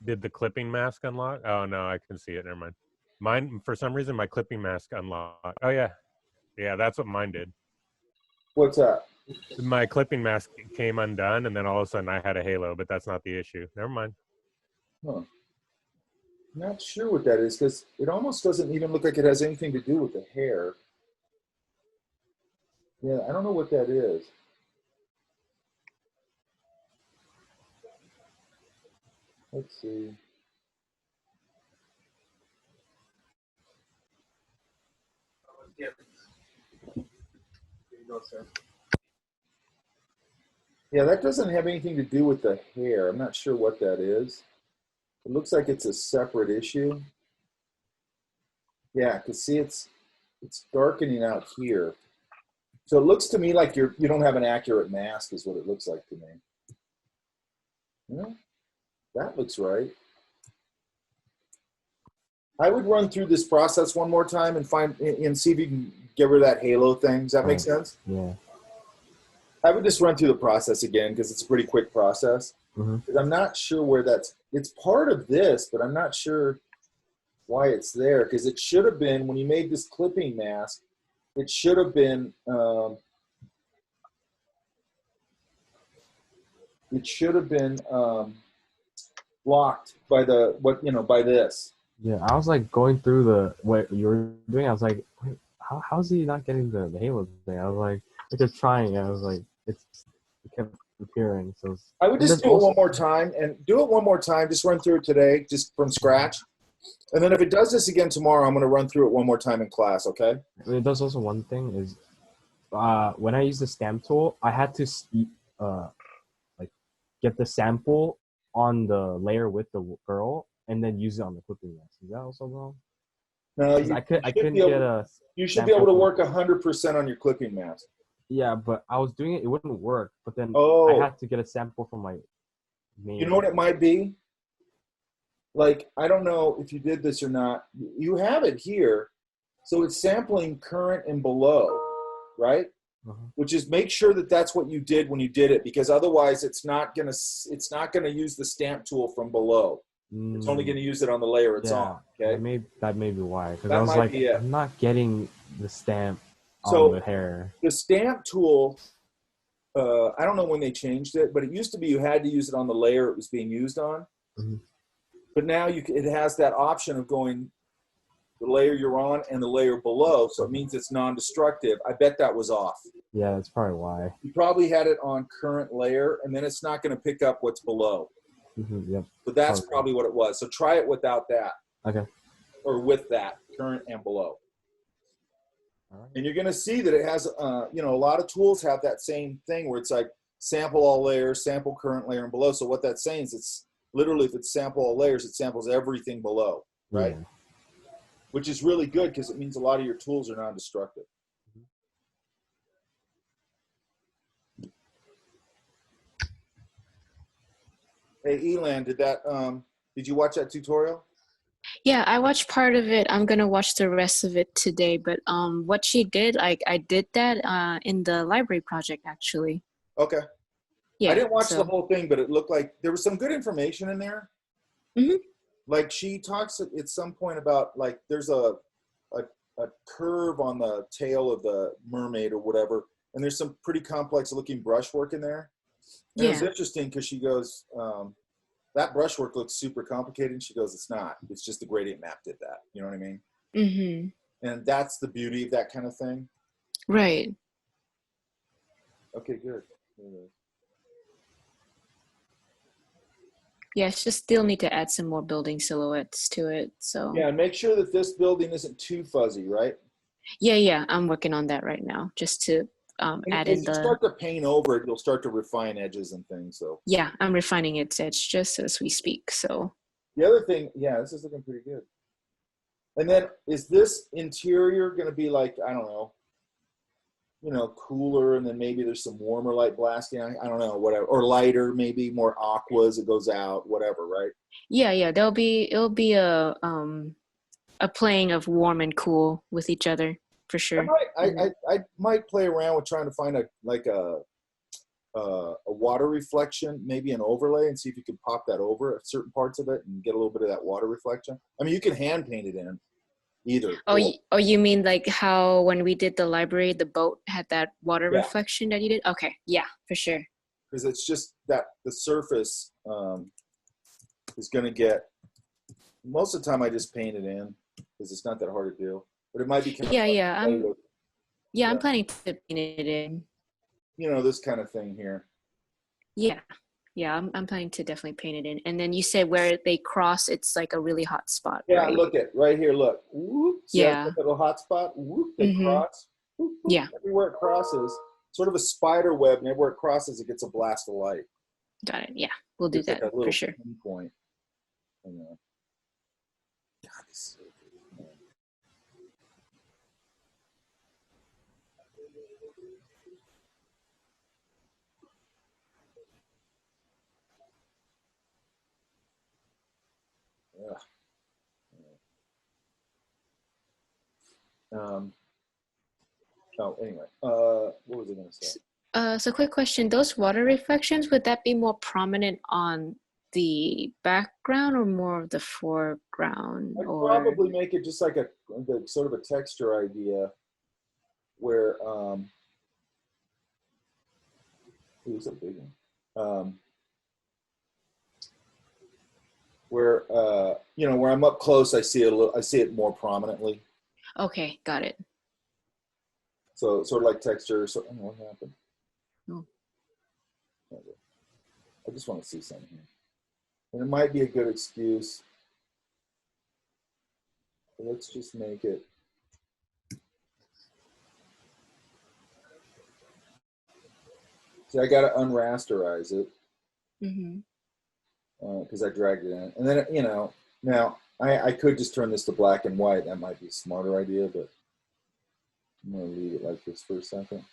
Did the clipping mask unlock? Oh no, I can see it. Never mind. Mine, for some reason, my clipping mask unlocked. Oh yeah, yeah, that's what mine did. What's that? My clipping mask came undone, and then all of a sudden I had a halo, but that's not the issue. Never mind. Huh. Not sure what that is because it almost doesn't even look like it has anything to do with the hair. Yeah, I don't know what that is. Let's see. Yeah, that doesn't have anything to do with the hair. I'm not sure what that is. It looks like it's a separate issue. Yeah, because see, it's darkening out here. So it looks to me like you don't have an accurate mask is what it looks like to me. Yeah, that looks right. I would run through this process one more time and see if you can get rid of that halo thing. Does that make sense? Yeah. I would just run through the process again because it's a pretty quick process. Mm-hmm. I'm not sure where it's part of this, but I'm not sure why it's there because it should have been, when you made this clipping mask, it should have been, blocked by by this. Yeah, I was like going through what you were doing. I was like, wait, how's he not getting the halo thing? I was like just trying. I was like, it kept appearing. So I would just do it one more time and do it one more time. Just run through it today, just from scratch. And then if it does this again tomorrow, I'm going to run through it one more time in class. Okay. It does also one thing is, when I use the stamp tool, I had to like get the sample on the layer with the girl and then use it on the clipping mask. Is that also wrong? No, you should be able to work 100% on your clipping mask. Yeah, but I was doing it; it wouldn't work. But then I had to get a sample from my main. You know what it might be? Like, I don't know if you did this or not. You have it here, so it's sampling current and below, right? Which is, make sure that that's what you did when you did it, because otherwise it's not gonna use the stamp tool from below. It's only gonna use it on the layer it's on. Okay, that may be why, because I was like, I'm not getting the stamp on the hair. The stamp tool, I don't know when they changed it, but it used to be you had to use it on the layer it was being used on. But now it has that option of going the layer you're on and the layer below, so it means it's non-destructive. I bet that was off. Yeah, that's probably why. You probably had it on current layer, and then it's not going to pick up what's below. Yep. So that's probably what it was. So try it without that. Okay. Or with that, current and below. All right. And you're going to see that it has, a lot of tools have that same thing where it's like sample all layers, sample current layer and below. So what that's saying is it's literally, if it's sample all layers, it samples everything below, right? Yeah. Which is really good because it means a lot of your tools are non-destructive. Hey, Elan, did you watch that tutorial? Yeah, I watched part of it. I'm gonna watch the rest of it today. But what she did, I did that in the library project actually. Okay. Yeah. I didn't watch the whole thing, but it looked like there was some good information in there. Like she talks at some point about like there's a curve on the tail of the mermaid or whatever, and there's some pretty complex looking brushwork in there. And it's interesting because she goes, that brushwork looks super complicated. And she goes, it's not. It's just the gradient map did that. You know what I mean? And that's the beauty of that kind of thing. Right. Okay, good. Yeah, it's just still need to add some more building silhouettes to it. So yeah, make sure that this building isn't too fuzzy, right? Yeah, I'm working on that right now, just to add in the. As you start to paint over it, you'll start to refine edges and things. So yeah, I'm refining its edge just as we speak. So the other thing, yeah, this is looking pretty good. And then is this interior going to be like, I don't know, cooler, and then maybe there's some warmer light blasting. I don't know, whatever, or lighter, maybe more aqua as it goes out, whatever, right? Yeah, it'll be a playing of warm and cool with each other for sure. I might play around with trying to find a a water reflection, maybe an overlay, and see if you can pop that over certain parts of it and get a little bit of that water reflection. I mean, you can hand paint it in either. Oh, you mean like how when we did the library, the boat had that water reflection that you did? Okay, yeah, for sure. Because it's just that the surface is going to get, most of the time I just paint it in because it's not that hard to do. But it might be kind of I'm planning to paint it in. You know, this kind of thing here. Yeah, I'm planning to definitely paint it in. And then you said where they cross, it's like a really hot spot. Yeah, right? look at right here. Look, whoop, see that little hot spot. Whoop, they cross. Whoop, whoop. Yeah, everywhere it crosses, sort of a spider web, and everywhere it crosses, it gets a blast of light. got it. Yeah, we'll do that for sure. Pinpoint. God, this is so good, man. Anyway, what was I going to say? So quick question, those water reflections, would that be more prominent on the background or more of the foreground? I'd probably make it just like the sort of a texture idea where, it was a big one. Where, you know, where I'm up close, I see it more prominently. Okay, got it. So sort of like texture. So, what happened? Oh. I just want to see something here. And it might be a good excuse. But let's just make it. See, I got to unrasterize it. Because I dragged it in. And then, you know, now I could just turn this to black and white. That might be a smarter idea, but I'm going to leave it like this for a second.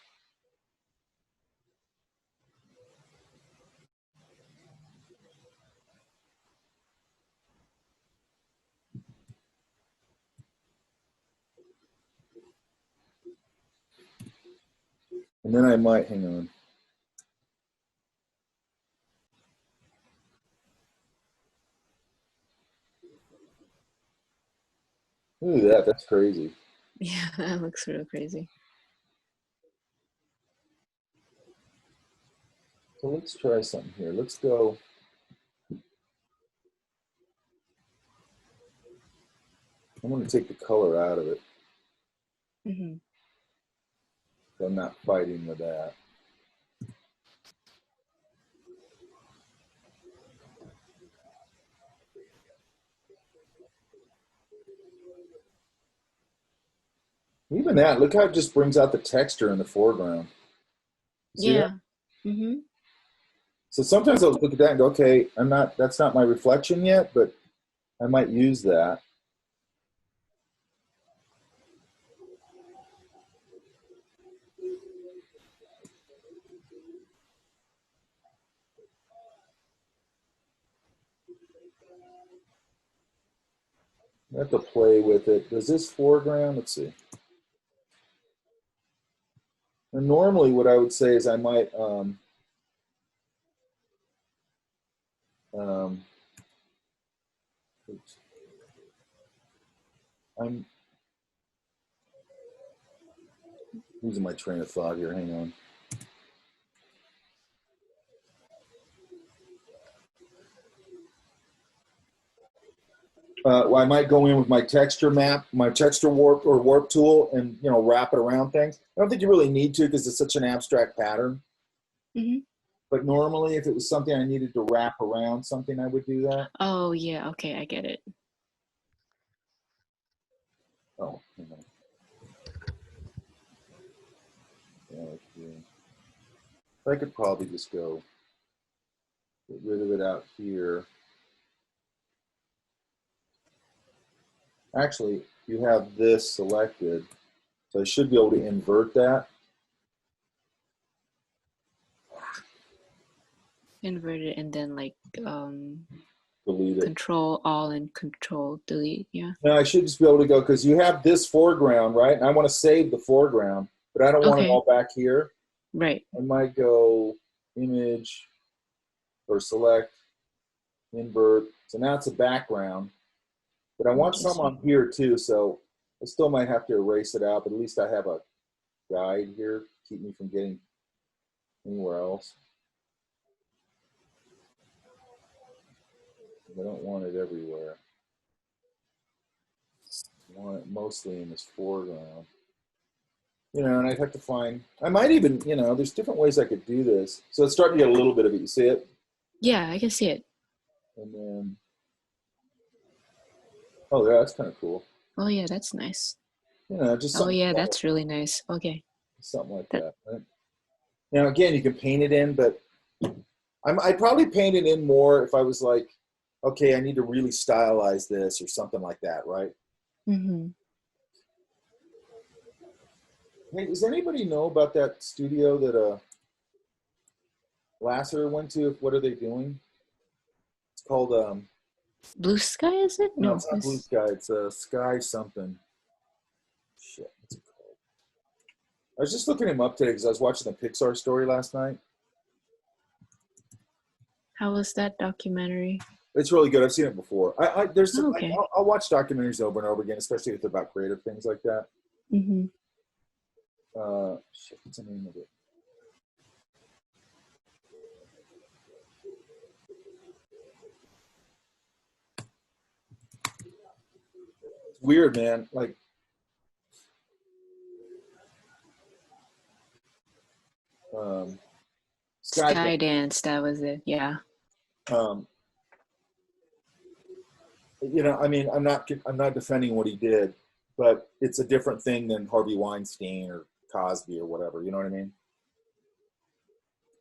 And then I might, hang on. Look at that, that's crazy. Yeah, that looks real crazy. So let's try something here. Let's go. I'm going to take the color out of it. So I'm not fighting with that. Even that, look how it just brings out the texture in the foreground. See that? So sometimes I'll look at that and go, okay, that's not my reflection yet, but I might use that. I have to play with it. Does this foreground, let's see. And normally what I would say is I might, I'm losing my train of thought here, hang on. Well, I might go in with my texture map, my texture warp or warp tool, and wrap it around things. I don't think you really need to because it's such an abstract pattern. But normally, if it was something I needed to wrap around something, I would do that. Oh yeah, okay, I get it. Oh, hang on. Okay. I could probably just go get rid of it out here. Actually, you have this selected, so I should be able to invert that. Invert it and then like delete it. Control all and Control delete. Yeah. No, I should just be able to go because you have this foreground, right? And I want to save the foreground, but I don't want it all back here. Right. I might go image, or select, invert. So now it's a background, but I want some on here too, so I still might have to erase it out, but at least I have a guide here to keep me from getting anywhere else. I don't want it everywhere. I want it mostly in this foreground. You know, and I'd have to find, I might even, you know, there's different ways I could do this. So it's starting to get a little bit of it. You see it? Yeah, I can see it. And then, oh yeah, that's kind of cool. Oh yeah, that's nice. You know, just oh yeah, that's really nice. Okay. Something like that. Right? Now, again, you can paint it in, but I'd probably paint it in more if I was like, okay, I need to really stylize this or something like that, right? Mm-hmm. Hey, does anybody know about that studio that Lasseter went to? What are they doing? It's called Blue Sky, is it? No, it's not Blue Sky. It's Sky something. Shit, what's it called? I was just looking him up today because I was watching the Pixar story last night. How was that documentary? It's really good. I've seen it before. There's some, okay. I'll watch documentaries over and over again, especially if they're about creative things like that. Mm-hmm. Shit, what's the name of it? It's weird, man. Like, Skydance, that was it. Yeah. You know, I mean, I'm not defending what he did, but it's a different thing than Harvey Weinstein or Cosby or whatever. You know what I mean?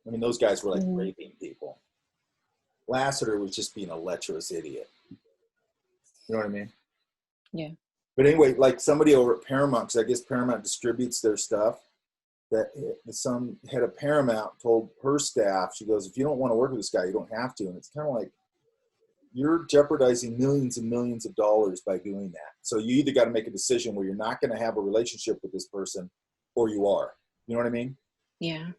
I mean, those guys were like raping people. Lasseter was just being a lecherous idiot. You know what I mean? Yeah. But anyway, like somebody over at Paramount, because I guess Paramount distributes their stuff, that some head of Paramount told her staff, she goes, if you don't want to work with this guy, you don't have to. And it's kind of like, you're jeopardizing millions and millions of dollars by doing that. So you either got to make a decision where you're not going to have a relationship with this person or you are. You know what I mean? Yeah.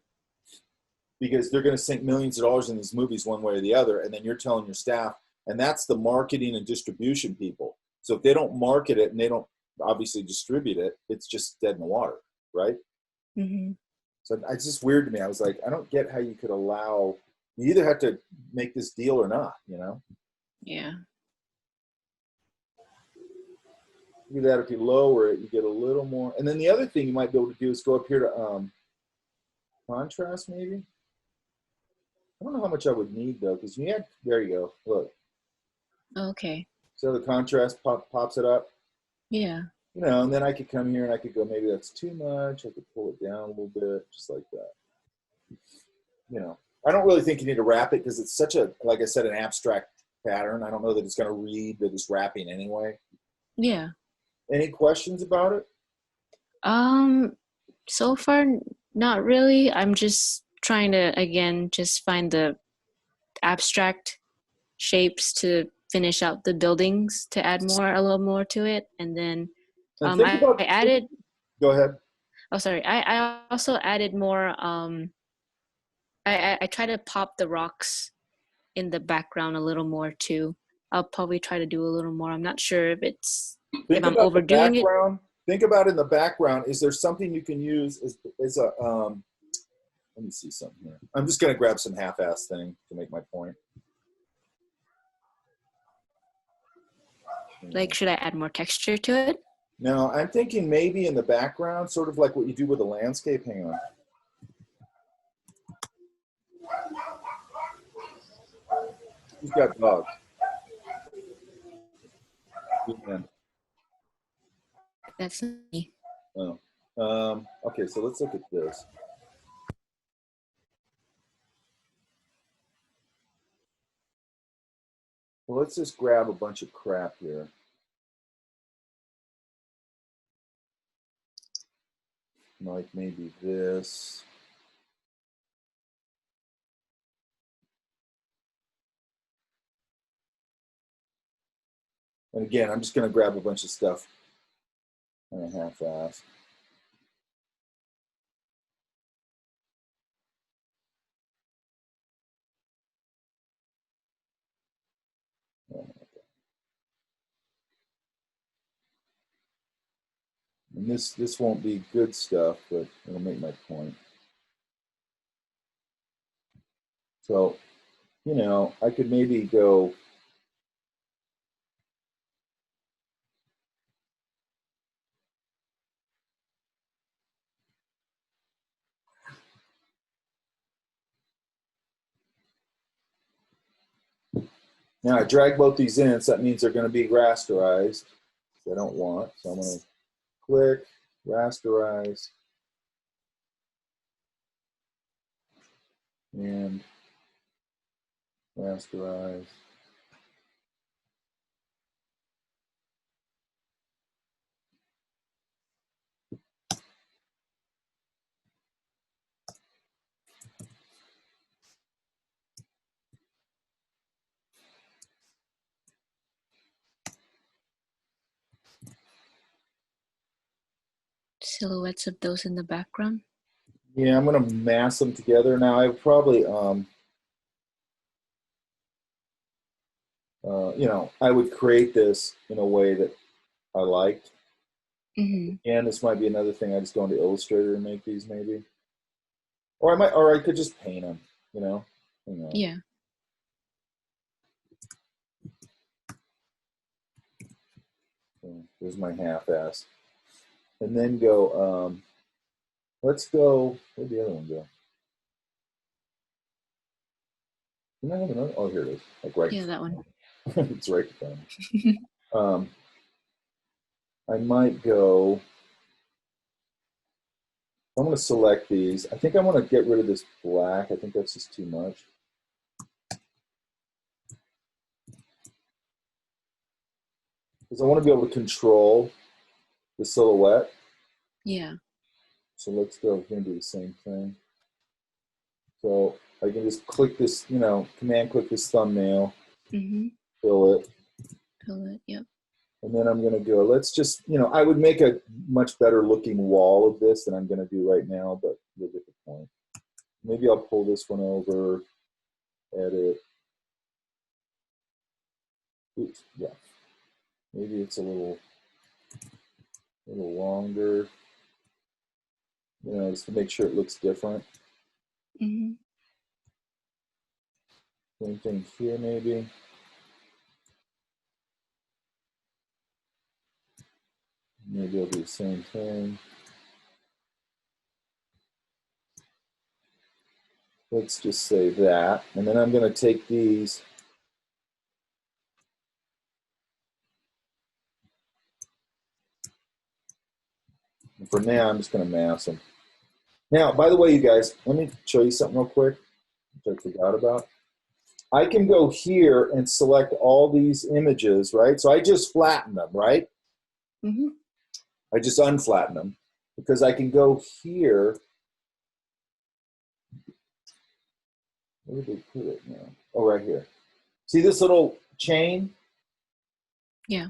Because they're going to sink millions of dollars in these movies one way or the other. And then you're telling your staff, and that's the marketing and distribution people. So if they don't market it and they don't obviously distribute it, it's just dead in the water, right? Mm-hmm. So it's just weird to me. I was like, I don't get how you could allow, you either have to make this deal or not, you know? Yeah. Do that. If you lower it, you get a little more. And then the other thing you might be able to do is go up here to contrast, maybe. I don't know how much I would need though, because you had, there you go. Look. Okay. So the contrast pops it up. Yeah. You know, and then I could come here and I could go, maybe that's too much. I could pull it down a little bit, just like that. You know, I don't really think you need to wrap it because it's such a, like I said, an abstract pattern. I don't know that it's going to read that it's wrapping anyway. Yeah. Any questions about it? So far, not really. I'm just trying to, again, just find the abstract shapes to finish out the buildings to add a little more to it. And then I added. Go ahead. Oh, sorry. I also added more. I try to pop the rocks in the background a little more too. I'll probably try to do a little more. I'm not sure if I'm overdoing it. Think about in the background. Is there something you can use as a let me see something here. I'm just gonna grab some half-ass thing to make my point. Like, should I add more texture to it? No, I'm thinking maybe in the background, sort of like what you do with a landscape. Hang on. Who's got dogs? Yeah. That's me. Oh. Okay, so let's look at this. Well, let's just grab a bunch of crap here. Like maybe this. And again, I'm just going to grab a bunch of stuff and a half-ass. And this won't be good stuff, but it'll make my point. So, you know, I could maybe go now. I drag both these in, so that means they're going to be rasterized. I don't want, so I'm going to click rasterize and rasterize. Silhouettes of those in the background. Yeah, I'm going to mass them together. Now I probably, you know, I would create this in a way that I liked. Mm-hmm. And this might be another thing. I just go into Illustrator and make these maybe. Or I could just paint them, you know? Yeah. So there's my half-ass. And then go, let's go, where'd the other one go? Didn't I have another? Oh, here it is. Like right. Yeah, that one. It's right there. I might go, I'm going to select these. I think I want to get rid of this black. I think that's just too much. Because I want to be able to control the silhouette. Yeah. So let's go here and do the same thing. So I can just click this, you know, command click this thumbnail, fill it. Fill it, yep. And then I'm going to go, let's just, you know, I would make a much better looking wall of this than I'm going to do right now, but you'll get the point. Maybe I'll pull this one over, edit. Oops, yeah. Maybe it's a little longer, you know, just to make sure it looks different. Same thing here, maybe. Maybe I'll do the same thing. Let's just say that. And then I'm going to take these. And for now, I'm just going to mask them. Now, by the way, you guys, let me show you something real quick, which I forgot about. I can go here and select all these images, right? So I just flatten them, right? I just unflatten them because I can go here. Where did they put it now? Oh, right here. See this little chain? Yeah.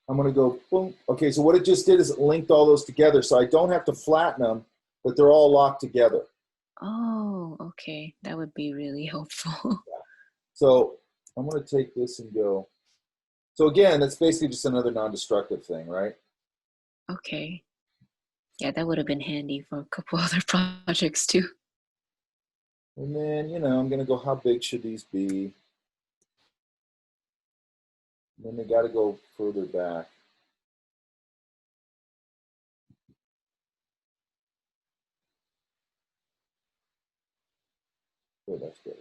I'm going to go, boom. Okay, so what it just did is it linked all those together, so I don't have to flatten them, but they're all locked together. Oh, okay. That would be really helpful. So I'm going to take this and go. So again, that's basically just another non-destructive thing, right? Okay. Yeah, that would have been handy for a couple other projects too. And then, you know, I'm going to go, how big should these be? And then they got to go further back. Oh, that's better.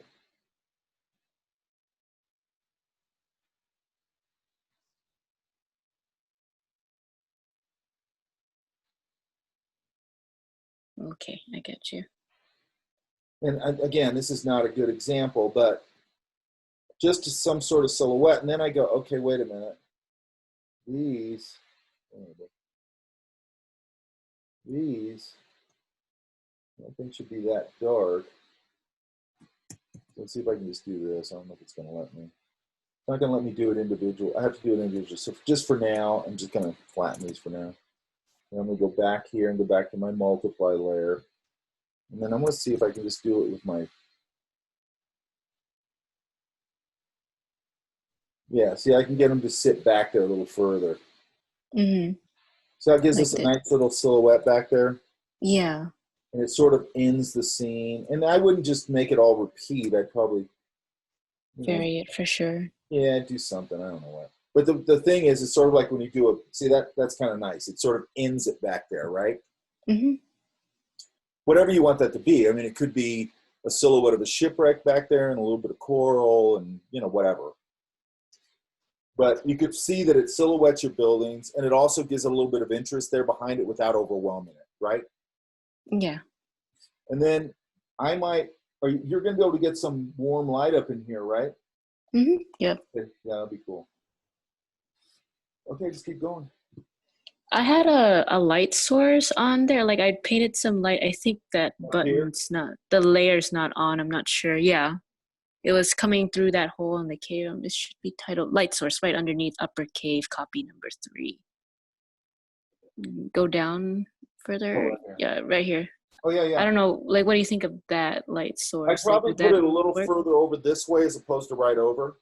Okay, I get you. And again, this is not a good example, but just some sort of silhouette. And then I go, okay, wait a minute. These, I don't think should be that dark. Let's see if I can just do this. I don't know if it's going to let me. It's not going to let me do it individual. I have to do it individual. So just for now, I'm just going to flatten these for now. And I'm going to go back here and go back to my multiply layer. And then I'm going to see if I can just do it with my, yeah, see, I can get them to sit back there a little further. So that gives Like us a the nice little silhouette back there. yeah, And it sort of ends the scene. And I wouldn't just make it all repeat. I'd probably, you know, vary it for sure. yeah, do something. I don't know what. But the thing is, it's sort of like when you do see that's kind of nice. It sort of ends it back there, right? Hmm. Whatever you want that to be. I mean, it could be a silhouette of a shipwreck back there and a little bit of coral and, you know, whatever. But you could see that it silhouettes your buildings, and it also gives a little bit of interest there behind it without overwhelming it, right? Yeah. And then you're going to be able to get some warm light up in here, right? Yep. Okay, yeah, that'd be cool. Okay, just keep going. I had a light source on there. Like I painted some light. I think that button's not, the layer's not on. I'm not sure. Yeah. It was coming through that hole in the cave. This should be titled light source right underneath upper cave, copy number 3. Go down further. Right Yeah, right here. Oh, yeah. I don't know. Like, what do you think of that light source? I'd probably like, put it a little further over this way as opposed to right over.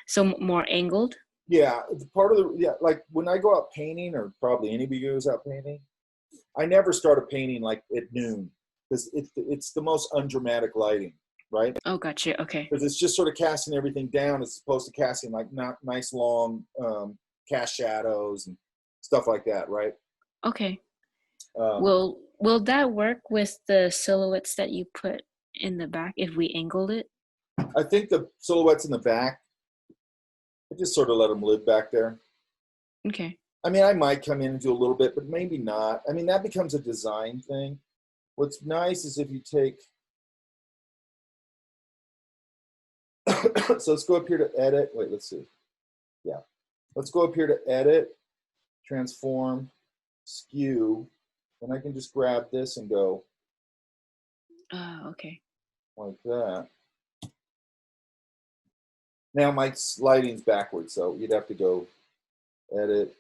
So more angled? Yeah, it's part of like when I go out painting, or probably anybody goes out painting, I never start a painting like at noon because it's the most undramatic lighting, right? Oh, gotcha. Okay. Because it's just sort of casting everything down as opposed to casting like not nice long cast shadows and stuff like that, right? Okay. Will that work with the silhouettes that you put in the back if we angled it? I think the silhouettes in the back, I just sort of let them live back there. Okay. I mean, I might come in and do a little bit, but maybe not. I mean, that becomes a design thing. What's nice is if you take, so let's go up here to edit. Wait, let's see. Yeah. Let's go up here to edit, transform, skew. And I can just grab this and go Okay. like that. Now my lighting's backwards, so you'd have to go edit,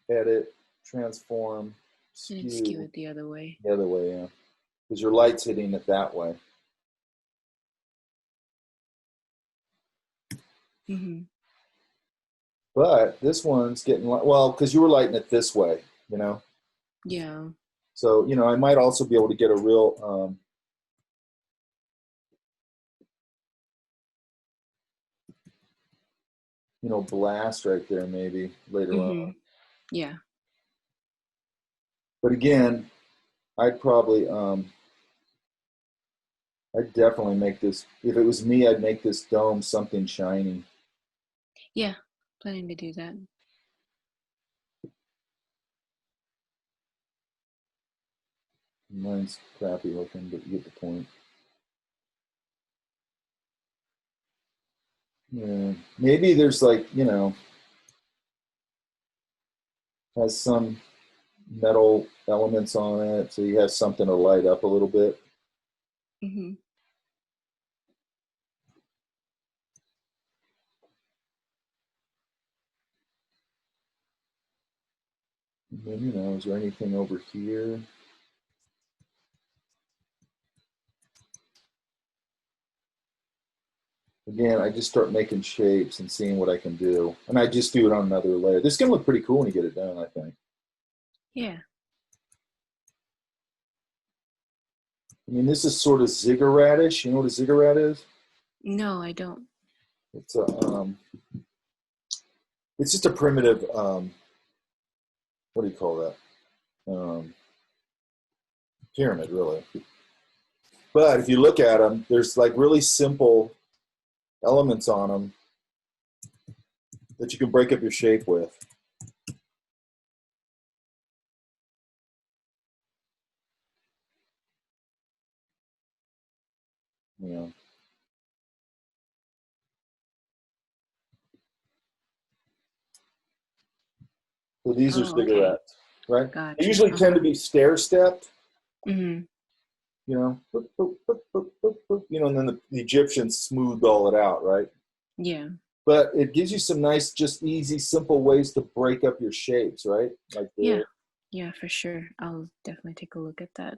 edit, transform, And skew it the other way. The other way, yeah. Because your light's hitting it that way. But this one's getting, well, because you were lighting it this way, you know? Yeah. So, you know, I might also be able to get a real, you know, blast right there maybe later on. Yeah. But again, I'd probably, I'd definitely make this, if it was me, I'd make this dome something shiny. Yeah, planning to do that. Mine's crappy looking, but you get the point. Yeah, maybe there's like, you know, has some metal elements on it, so you have something to light up a little bit. And then, you know, is there anything over here? Again, I just start making shapes and seeing what I can do. And I just do it on another layer. This is going to look pretty cool when you get it done, I think. Yeah. I mean, this is sort of ziggurat-ish. You know what a ziggurat is? No, I don't. It's a, it's just a primitive, what do you call that? Pyramid, really. But if you look at them, there's like really simple elements on them that you can break up your shape with. Yeah. So these are cigarettes, right? Gotcha. They usually tend to be stair-stepped. You know, boop, boop, boop, boop, boop, boop, you know, and then the Egyptians smoothed all it out, right? Yeah. But it gives you some nice, just easy, simple ways to break up your shapes, right? Like yeah, yeah, for sure. I'll definitely take a look at that.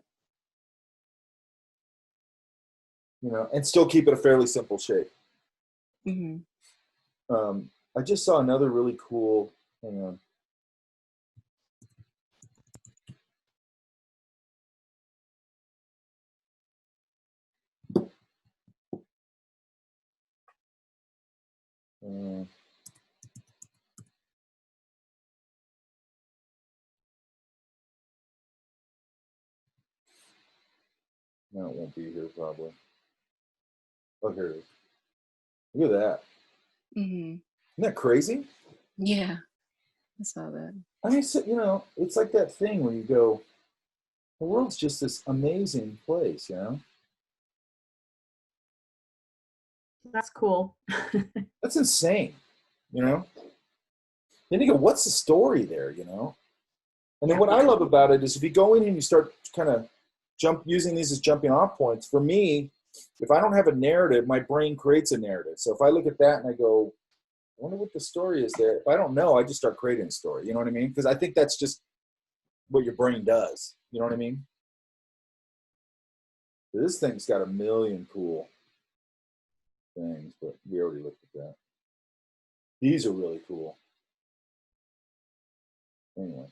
You know, and still keep it a fairly simple shape. I just saw another really cool, hang on. No, it won't be here probably. Oh, here it is. Look at that. Mm-hmm. Isn't that crazy? Yeah, I saw that. I mean, you know, it's like that thing where you go, the world's just this amazing place, you know? That's cool. That's insane, you know? Then you go, what's the story there, you know? And then what I love about it is if you go in and you start kind of using these as jumping off points, for me, if I don't have a narrative, my brain creates a narrative. So if I look at that and I go, I wonder what the story is there. If I don't know, I just start creating a story. You know what I mean? Because I think that's just what your brain does. You know what I mean? This thing's got a million cool things, but we already looked at that. These are really cool. Anyway,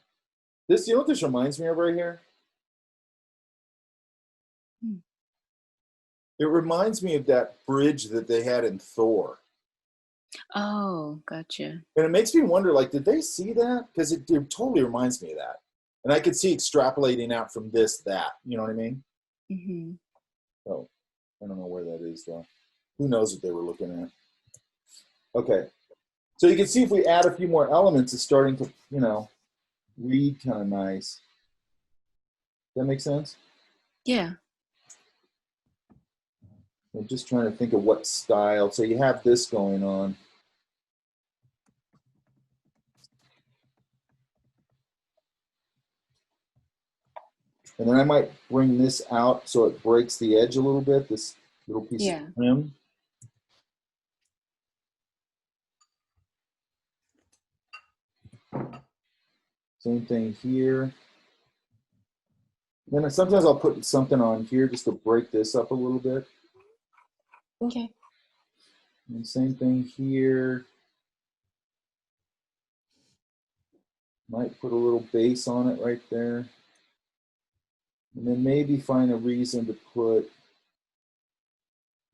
this, you know what this reminds me of right here? It reminds me of that bridge that they had in Thor. Oh, gotcha. And it makes me wonder, like, did they see that? Because it totally reminds me of that. And I could see extrapolating out from this, that. You know what I mean? Mm-hmm. Oh, I don't know where that is, though. Who knows what they were looking at? Okay. So you can see if we add a few more elements, it's starting to, you know, read kind of nice. Does that make sense? Yeah. I'm just trying to think of what style. So you have this going on. And then I might bring this out so it breaks the edge a little bit, this little piece of trim. Same thing here. Then sometimes I'll put something on here just to break this up a little bit. Okay. And same thing here. Might put a little base on it right there. And then maybe find a reason to put,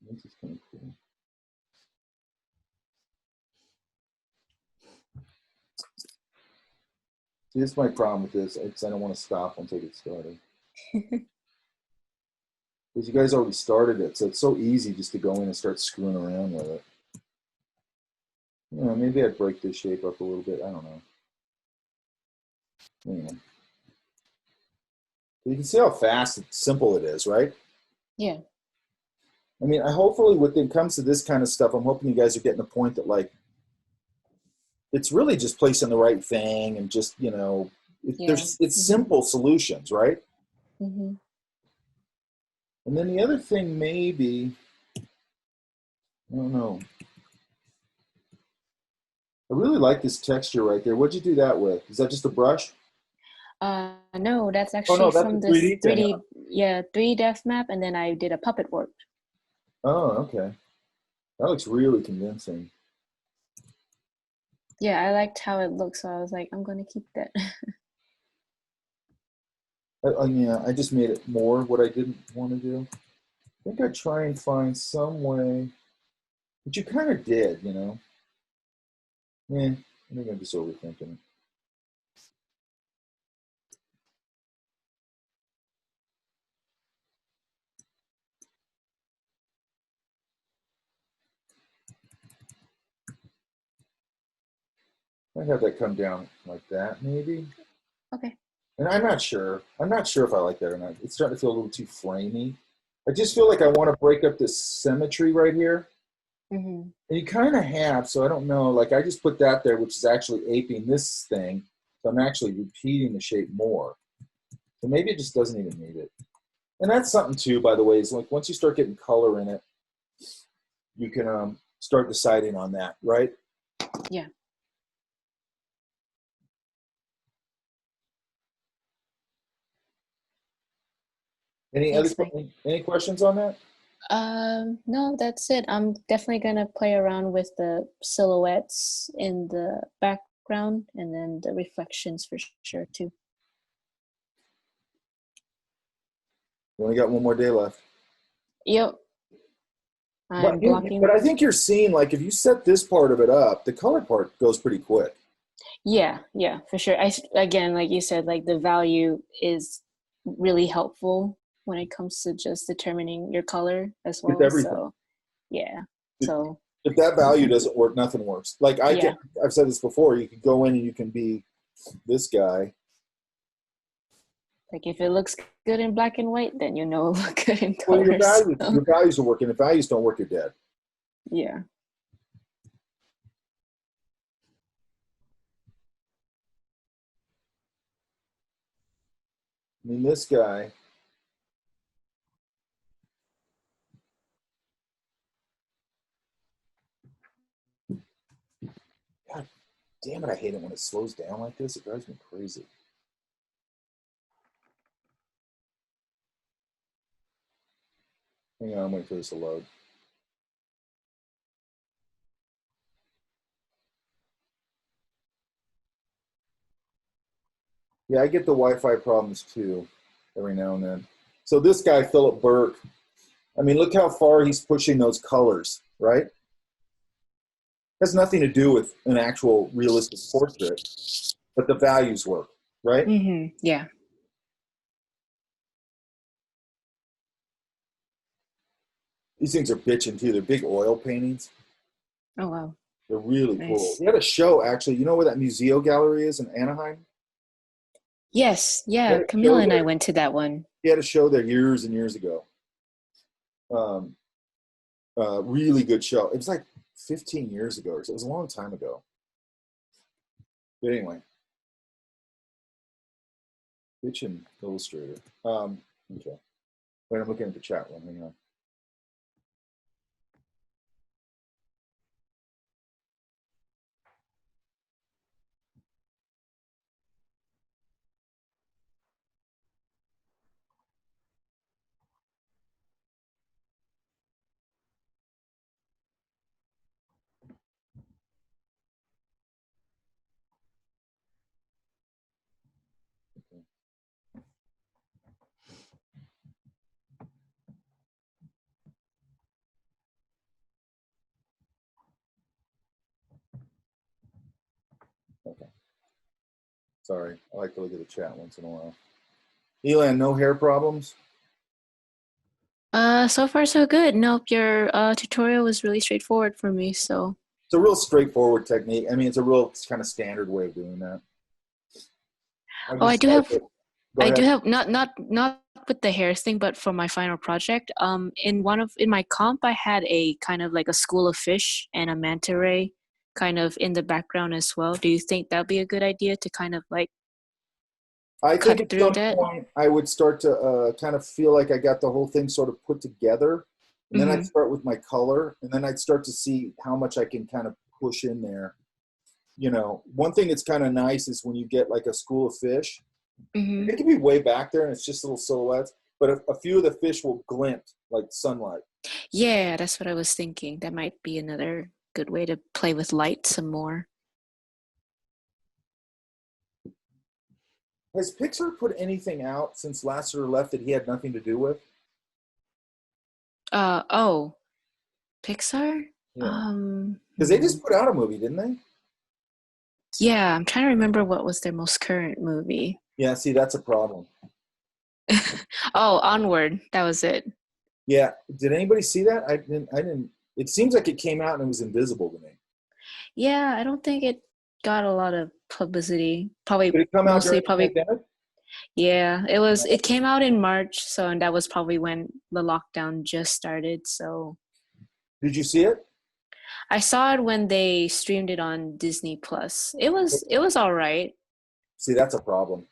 this is kind of cool. See, this is my problem with this. I don't want to stop once I get started. Because you guys already started it, so it's so easy just to go in and start screwing around with it. You know, maybe I'd break this shape up a little bit. I don't know. Anyway. You can see how fast and simple it is, right? Yeah. I mean, hopefully when it comes to this kind of stuff, I'm hoping you guys are getting the point that, like, it's really just placing the right thing and just, you know, it's simple solutions, right? Mm-hmm. And then the other thing maybe, I don't know. I really like this texture right there. What'd you do that with? Is that just a brush? No, that's actually that's from the this 3D 3D, yeah, 3D depth map, and then I did a puppet work. Oh, okay. That looks really convincing. Yeah, I liked how it looked, so I was like, I'm gonna keep that. Yeah, I just made it more what I didn't want to do. I think I'd try and find some way, but you kind of did, you know. I think I'm just overthinking it. I'd have that come down like that, maybe. Okay. And I'm not sure. I'm not sure if I like that or not. It's starting to feel a little too framey. I just feel like I want to break up this symmetry right here. Mm-hmm. And you kind of have, so I don't know. Like I just put that there, which is actually aping this thing. So I'm actually repeating the shape more. So maybe it just doesn't even need it. And that's something too, by the way, is like once you start getting color in it, you can start deciding on that, right? Yeah. Any questions on that? No, that's it. I'm definitely gonna play around with the silhouettes in the background and then the reflections for sure too. We only got one more day left. Yep. I'm blocking. But I think you're seeing, like, if you set this part of it up, the color part goes pretty quick. Yeah, for sure. Again, like you said, like the value is really helpful when it comes to just determining your color as well. It's everything. So, yeah. So if that value doesn't work, nothing works. Like I've said this before, you can go in and you can be this guy. Like if it looks good in black and white, then you know it'll look good in Well, color. your values are working. If values don't work, you're dead. Yeah. I mean, this guy. God damn it, I hate it when it slows down like this. It drives me crazy. Hang on, I'm waiting for this to load. Yeah, I get the Wi-Fi problems too, every now and then. So this guy, Philip Burke, I mean, look how far he's pushing those colors, right? Has nothing to do with an actual realistic portrait, but the values work, right? Mm-hmm. Yeah. These things are bitching too. They're big oil paintings. Oh wow. They're really Nice. cool. He had a show actually. You know where that Museo Gallery is in Anaheim? Yes. Yeah. Camille and I went to that one. He had a show there years and years ago. Really good show. It was like 15 years ago or so. It was a long time ago. But anyway. Bitchin' Illustrator. Okay. Wait, I'm looking at the chat room. Hang on. Okay. Sorry, I like to look at the chat once in a while. Elan, no hair problems? So far so good. Nope, your tutorial was really straightforward for me, so. It's a real straightforward technique. I mean, it's a real kind of standard way of doing that. I do have not with the hairs thing, but for my final project, in my comp, I had a kind of like a school of fish and a manta ray kind of in the background as well. Do you think that'd be a good idea to kind of like I cut think through at some that? point I would start to kind of feel like I got the whole thing sort of put together. And then I'd start with my color, and then I'd start to see how much I can kind of push in there. You know, one thing that's kind of nice is when you get like a school of fish, it can be way back there and it's just little silhouettes, but a few of the fish will glint like sunlight. Yeah, that's what I was thinking. That might be another good way to play with light some more. Has Pixar put anything out since Lasseter left that he had nothing to do with? Oh, Pixar? Yeah. Because they just put out a movie, didn't they? Yeah, I'm trying to remember what was their most current movie. Yeah, see, that's a problem. Oh, Onward. That was it. Yeah. Did anybody see that? I didn't. It seems like it came out and it was invisible to me. Yeah, I don't think it got a lot of publicity. Probably Did it come out mostly during the pandemic? Yeah, it came out in March, and that was probably when the lockdown just started, so. Did you see it? I saw it when they streamed it on Disney Plus. It was all right. See, that's a problem.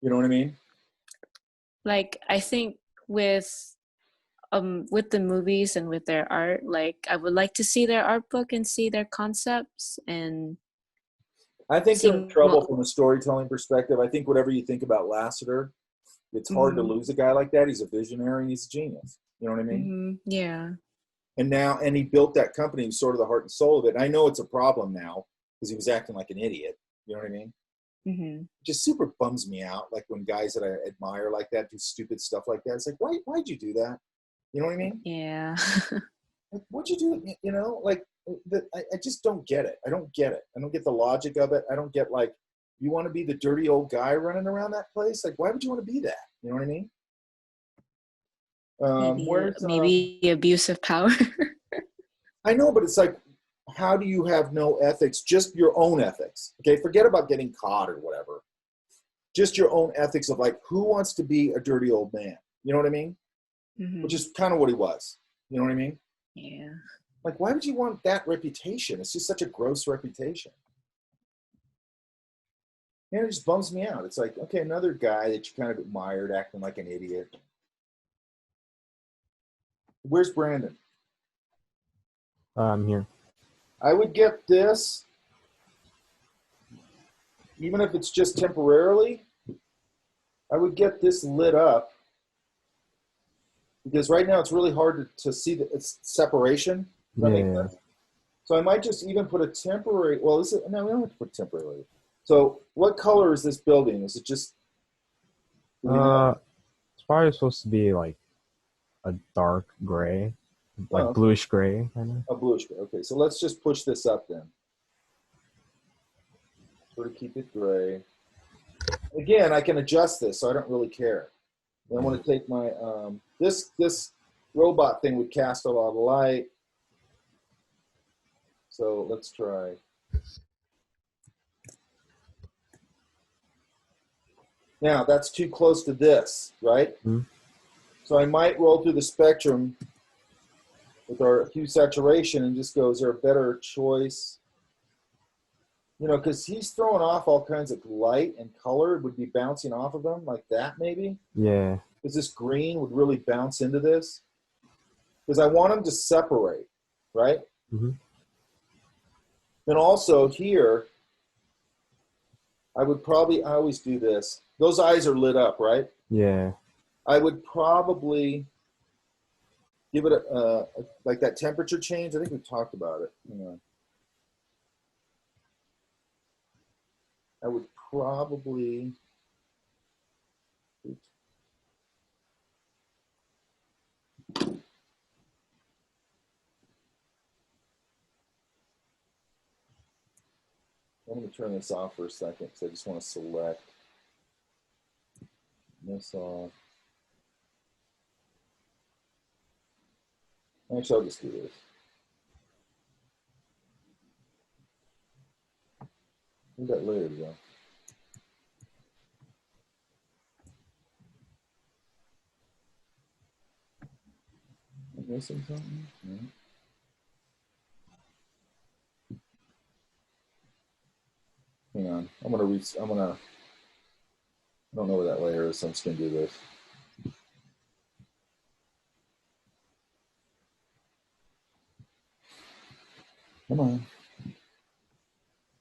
You know what I mean? Like, I think with the movies and with their art, like I would like to see their art book and see their concepts, and I think they're in trouble from a storytelling perspective. I think whatever you think about Lasseter, It's hard to Mhm. lose a guy like that. He's a visionary and he's a genius. You know what I mean? Yeah. And he built that company, he was sort of the heart and soul of it. And I know it's a problem now because he was acting like an idiot. You know what I mean? Hmm. Just super bums me out. Like when guys that I admire like that do stupid stuff like that. It's like, why'd you do that? You know what I mean? Yeah. Like, what'd you do? You know, like I just don't get it. I don't get it. I don't get the logic of it. I don't get like, you want to be the dirty old guy running around that place? Like, why would you want to be that? You know what I mean? Maybe abuse of power. I know, but it's like, how do you have no ethics? Just your own ethics. Okay, forget about getting caught or whatever. Just your own ethics of like, who wants to be a dirty old man? You know what I mean? Which is kind of what he was. You know what I mean? Yeah. Like, why would you want that reputation? It's just such a gross reputation. And it just bums me out. It's like, okay, another guy that you kind of admired acting like an idiot. Where's Brandon? I'm here. I would get this, even if it's just temporarily, I would get this lit up because right now it's really hard to see its separation. Does that make sense? So I might just even put a temporary, well, no, we don't have to put temporary. So what color is this building? Is it just? It's probably supposed to be like a dark gray, like bluish gray kind of. A bluish gray. Okay, so let's just push this up then. Sort of keep it gray. Again, I can adjust this, so I don't really care. I want to take my this robot thing would cast a lot of light. So let's try. Now that's too close to this, right? Mm-hmm. So I might roll through the spectrum with our hue saturation and just go, is there a better choice? You know, because he's throwing off all kinds of light and color would be bouncing off of him like that maybe. Yeah. Because this green would really bounce into this. Because I want them to separate, right? Mm-hmm. And also here, I always do this. Those eyes are lit up, right? Yeah. I would probably give it like that temperature change. I think we talked about it. Hang on. I would probably I'm going to turn this off for a second because I just want to select this off. Actually, I'll just do this. Where'd that layer go? Am I missing something? No. Hang on. I don't know where that layer is, so I'm just going to do this. Come on.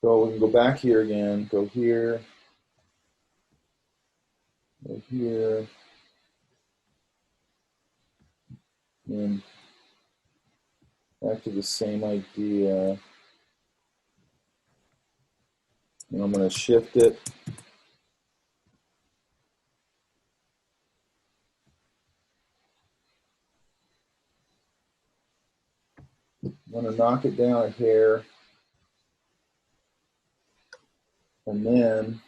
So we can go back here again, go here, go here, and back to the same idea. And I'm going to shift it. I'm going to knock it down a hair. And then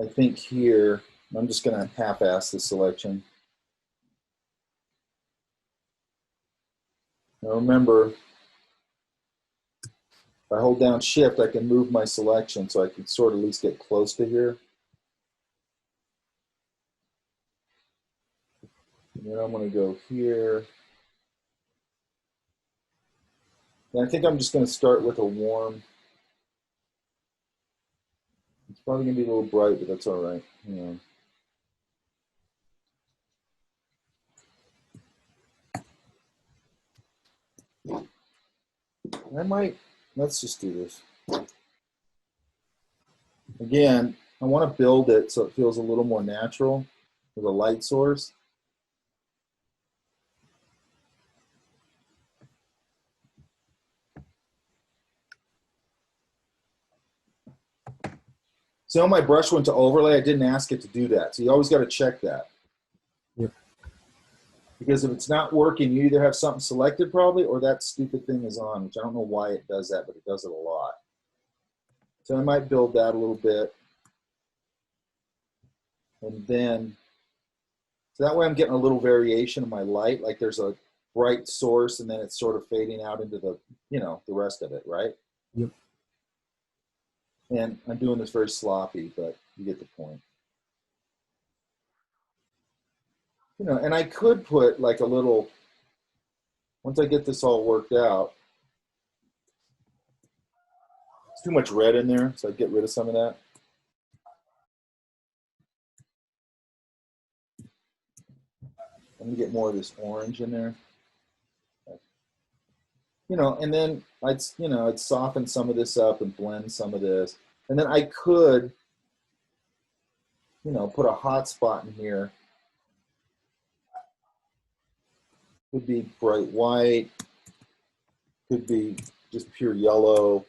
I think here, I'm just going to half-ass the selection. Now remember, if I hold down shift, I can move my selection so I can sort of at least get close to here. And then I'm going to go here. And I think I'm just going to start with a warm. It's probably going to be a little bright, but that's all right. You know. Let's just do this. Again, I want to build it so it feels a little more natural with a light source. See how my brush went to overlay? I didn't ask it to do that. So you always got to check that. Yep. Because if it's not working, you either have something selected probably, or that stupid thing is on, which I don't know why it does that, but it does it a lot. So I might build that a little bit. And then, so that way I'm getting a little variation of my light, like there's a bright source and then it's sort of fading out into the, you know, the rest of it, right? Yep. And I'm doing this very sloppy, but you get the point. You know, and I could put like a little, once I get this all worked out, it's too much red in there, so I'd get rid of some of that. I'm gonna get more of this orange in there. You know, and then I'd soften some of this up and blend some of this. And then I could, you know, put a hot spot in here. Could be bright white, could be just pure yellow.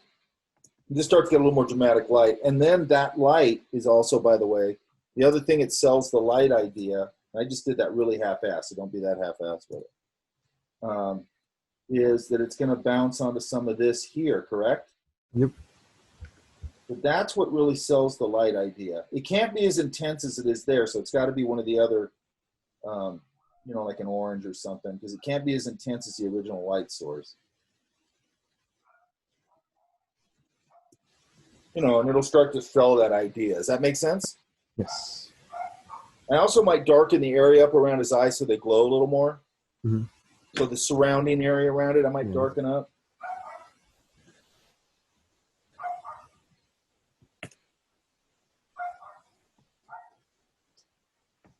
You just start to get a little more dramatic light. And then that light is also, by the way, the other thing it sells the light idea. I just did that really half-assed, so don't be that half-assed with it. Is that it's going to bounce onto some of this here, correct? Yep. But that's what really sells the light idea. It can't be as intense as it is there, so it's got to be one of the other, you know, like an orange or something, because it can't be as intense as the original light source. You know, and it'll start to sell that idea. Does that make sense? Yes. I also might darken the area up around his eyes so they glow a little more. Mm-hmm. So the surrounding area around it, I might darken up.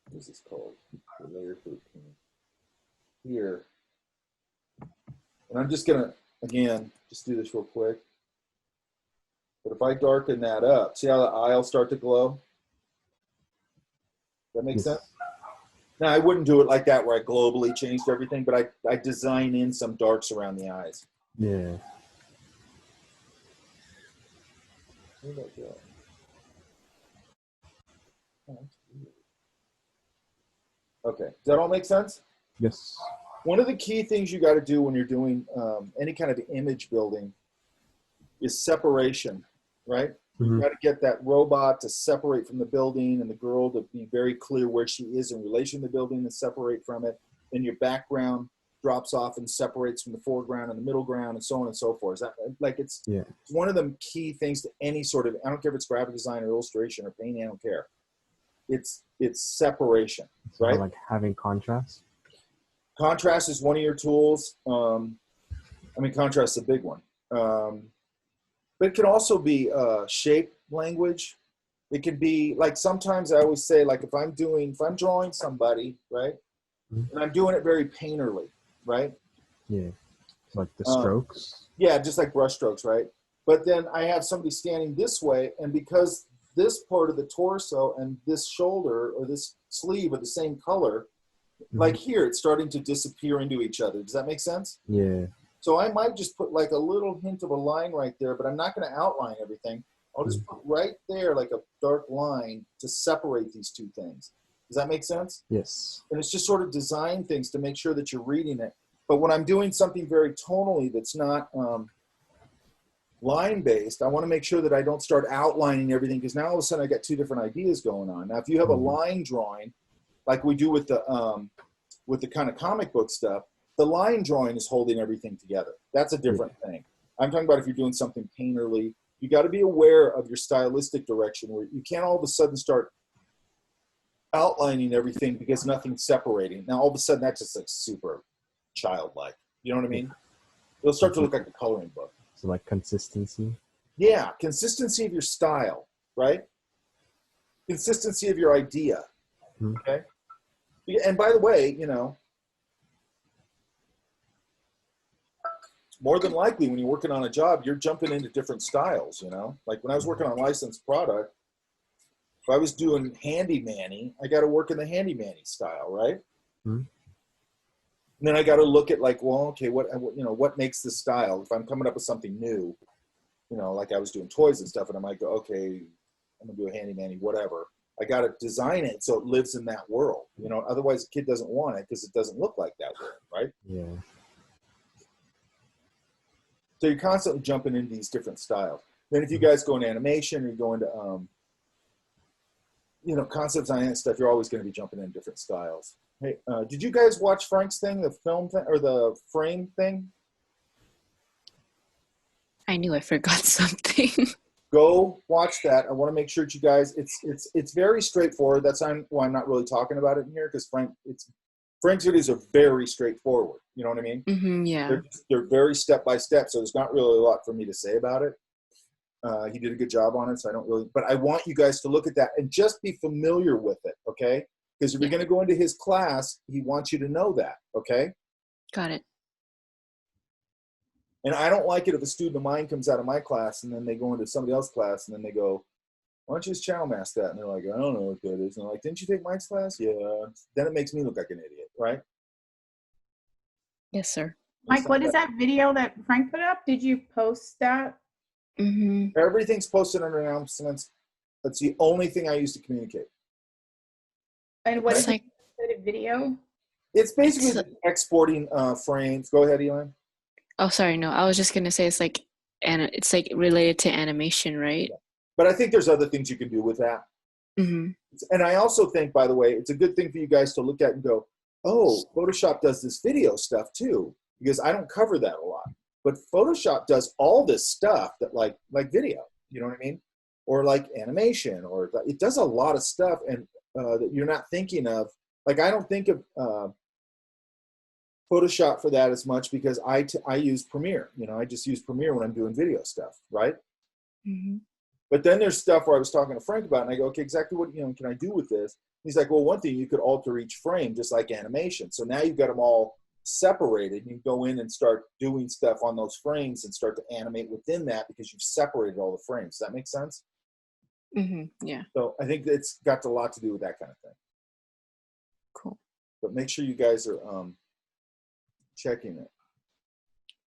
What is this called? The layer 13. Here. And I'm just gonna, again, just do this real quick. But if I darken that up, see how the eye will start to glow? That makes sense? Now, I wouldn't do it like that where I globally changed everything, but I design in some darks around the eyes. Yeah. Where'd that go? Oh, that's weird. Okay, does that all make sense? Yes. One of the key things you got to do when you're doing any kind of image building is separation, right? Mm-hmm. You got to get that robot to separate from the building and the girl to be very clear where she is in relation to the building and separate from it. Then your background drops off and separates from the foreground and the middle ground and so on and so forth. Is that, like, it's one of the key things to any sort of, I don't care if it's graphic design or illustration or painting, I don't care. It's separation, So right? like having contrast. Contrast is one of your tools. I mean, contrast is a big one. But it can also be shape language. It could be like, sometimes I always say, like, if I'm drawing somebody, right? Mm-hmm. And I'm doing it very painterly, right? Yeah. Like the strokes. Yeah, just like brush strokes, right? But then I have somebody standing this way, and because this part of the torso and this shoulder or this sleeve are the same color, mm-hmm. like here, it's starting to disappear into each other. Does that make sense? Yeah. So I might just put like a little hint of a line right there, but I'm not going to outline everything. I'll just put right there like a dark line to separate these two things. Does that make sense? Yes. And it's just sort of design things to make sure that you're reading it. But when I'm doing something very tonally that's not line-based, I want to make sure that I don't start outlining everything, because now all of a sudden I got two different ideas going on. Now, if you have a line drawing, like we do with the kind of comic book stuff, the line drawing is holding everything together. That's a different thing. I'm talking about if you're doing something painterly, you got to be aware of your stylistic direction, where you can't all of a sudden start outlining everything because nothing's separating. Now, all of a sudden, that just looks super childlike. You know what I mean? It'll start to look like a coloring book. So like consistency. Yeah, consistency of your style, right? Consistency of your idea. Mm-hmm. Okay. And by the way, you know, more than likely when you're working on a job, you're jumping into different styles, you know? Like when I was working on licensed product, If I was doing handyman-y, I got to work in the handyman-y style, right? Hmm. And then I got to look at like, well, okay, what makes this style? If I'm coming up with something new, like I was doing toys and stuff, and I might go, okay, I'm gonna do a handyman-y, whatever. I got to design it so it lives in that world. Otherwise the kid doesn't want it because it doesn't look like that world, right? Yeah. So you're constantly jumping into these different styles. Then if you guys go into animation or you go into, concept design and stuff, you're always going to be jumping in different styles. Hey, did you guys watch Frank's thing, the film thing, or the frame thing? I knew I forgot something. Go watch that. I want to make sure that you guys, it's very straightforward. That's why I'm not really talking about it in here, because Frank's videos are very straightforward. You know what I mean? Yeah. They're very step by step, so there's not really a lot for me to say about it. He did a good job on it, so I don't really. But I want you guys to look at that and just be familiar with it, okay? Because if you're going to go into his class, he wants you to know that, okay? Got it. And I don't like it if a student of mine comes out of my class and then they go into somebody else's class and then they go, why don't you just channel mask that? And they're like, I don't know what that is. And I'm like, didn't you take Mike's class? Yeah. Then it makes me look like an idiot, right? Yes, sir. Mike, what is that video that Frank put up? Did you post that? Everything's posted under announcements. That's the only thing I use to communicate. And what is like a video? It's basically exporting frames. Go ahead, Elon. Oh, sorry. No, I was just gonna say it's like related to animation, right? But I think there's other things you can do with that. And I also think, by the way, it's a good thing for you guys to look at and go, oh, Photoshop does this video stuff too, because I don't cover that a lot. But Photoshop does all this stuff that like video, you know what I mean? Or like animation, or it does a lot of stuff and that you're not thinking of. Like I don't think of Photoshop for that as much because I use Premiere. I just use Premiere when I'm doing video stuff, right? But then there's stuff where I was talking to Frank about, and I go, okay, exactly what can I do with this? He's like, well, one thing, you could alter each frame just like animation. So now you've got them all separated. You go in and start doing stuff on those frames and start to animate within that because you've separated all the frames. Does that make sense? Yeah. So I think it's got a lot to do with that kind of thing. Cool. But make sure you guys are checking it.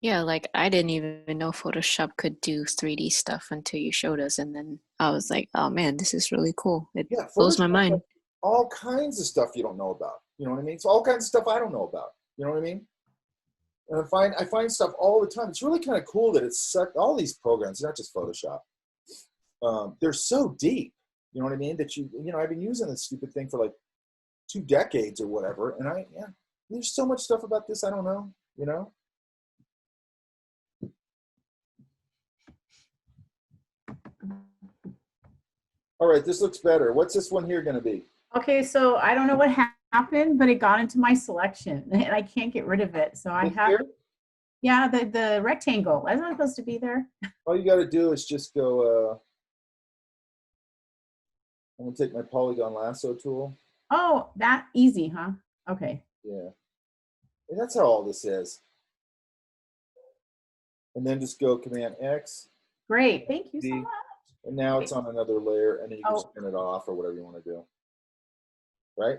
Yeah, like I didn't even know Photoshop could do 3D stuff until you showed us, and then I was like, oh man, this is really cool. It blows my mind. All kinds of stuff you don't know about. You know what I mean? It's all kinds of stuff I don't know about. You know what I mean? And I find stuff all the time. It's really kind of cool that it's all these programs, not just Photoshop. They're so deep. You know what I mean? That I've been using this stupid thing for like 2 decades or whatever, and there's so much stuff about this I don't know. All right, this looks better. What's this one here going to be? Okay, so I don't know what happened, but it got into my selection, and I can't get rid of it. So I have, yeah, the rectangle. That's not supposed to be there. All you got to do is just go. I'm going to take my polygon lasso tool. Oh, that easy, huh? Okay. Yeah. And that's how all this is. And then just go Command X. Great. Thank you so much. And now it's on another layer, and then you can just turn it off or whatever you want to do. Right?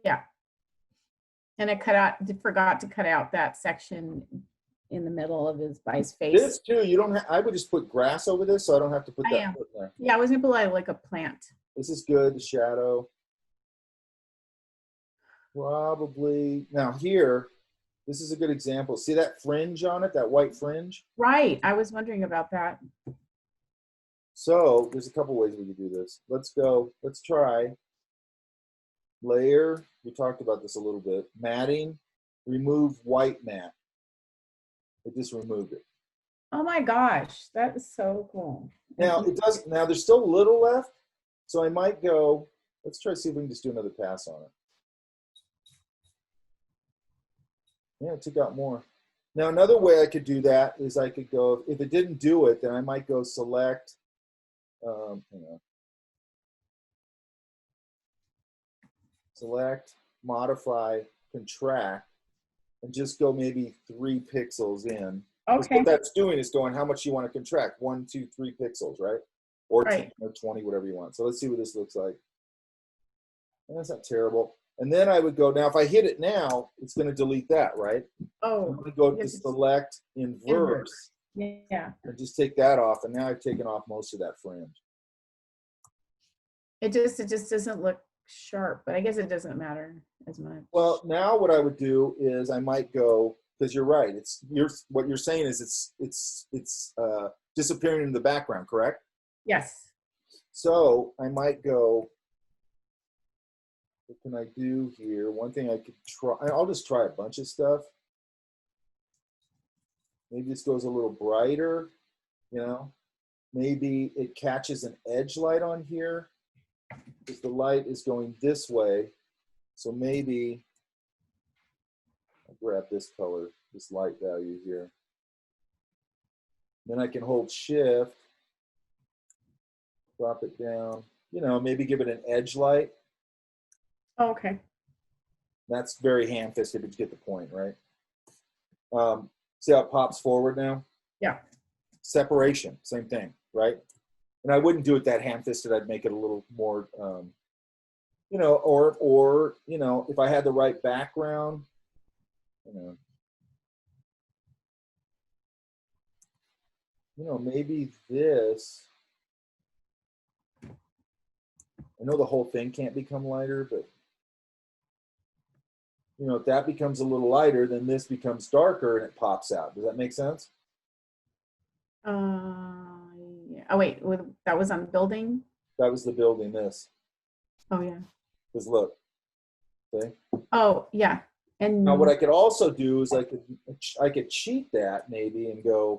Yeah. And I forgot to cut out that section in the middle of his face. This too, you don't I would just put grass over this so I don't have to put that foot there. Yeah, I was gonna put like a plant. This is good, the shadow. Probably now here, this is a good example. See that fringe on it, that white fringe? Right. I was wondering about that. So there's a couple ways we could do this. Let's try layer. We talked about this a little bit. Matting, remove white matte. It just removed it. Oh my gosh, that is so cool. Now there's still a little left. So I might go, let's try to see if we can just do another pass on it. Yeah, it took out more. Now another way I could do that is I could go, if it didn't do it, then I might go select, select, modify, contract, and just go maybe 3 pixels in. Okay. What that's doing is going how much you want to contract, 1, 2, 3 pixels, right? or Right. 10 or 20, whatever you want. So let's see what this looks like. And that's not terrible. And then I would go, now if I hit it now, it's going to delete that, right? Oh, I'm going to go to yes, it's select inverse yeah. and just take that off. And now I've taken off most of that fringe. It just doesn't look sharp, but I guess it doesn't matter as much. Well, now what I would do is I might go, because you're right. What you're saying is it's disappearing in the background, correct? Yes. So I might go, what can I do here? One thing I could try, I'll just try a bunch of stuff. Maybe this goes a little brighter, you know? Maybe it catches an edge light on here because the light is going this way. So maybe I'll grab this color, this light value here. Then I can hold shift, drop it down, you know, maybe give it an edge light. Oh, okay. That's very ham-fisted, but you get the point, right? See how it pops forward now? Yeah. Separation, same thing, right? And I wouldn't do it that ham-fisted. I'd make it a little more, you know, or you know, if I had the right background, you know, maybe this. I know the whole thing can't become lighter, but you know, if that becomes a little lighter, then this becomes darker and it pops out. Does that make sense? Yeah. Oh wait, that was on the building. That was the building. This. Oh yeah. Because look. Okay. Oh yeah. And now what I could also do is I could cheat that maybe and go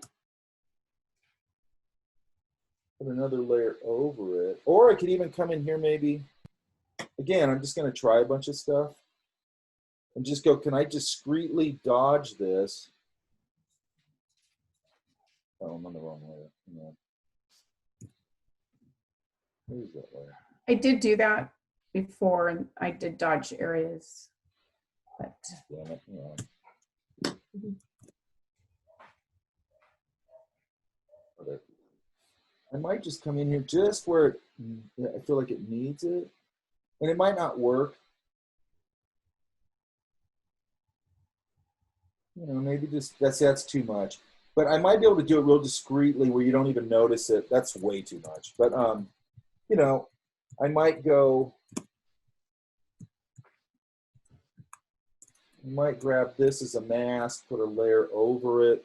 put another layer over it, or I could even come in here maybe. Again, I'm just going to try a bunch of stuff. And just go, can I discreetly dodge this? Oh, I'm on the wrong layer. Yeah. Where's that layer? I did do that before, and I did dodge areas. But Damn it. Yeah. Okay. I might just come in here just where I feel like it needs it. And it might not work. You know, maybe just that's too much. But I might be able to do it real discreetly where you don't even notice it. That's way too much. But you know, I might go. I might grab this as a mask, put a layer over it.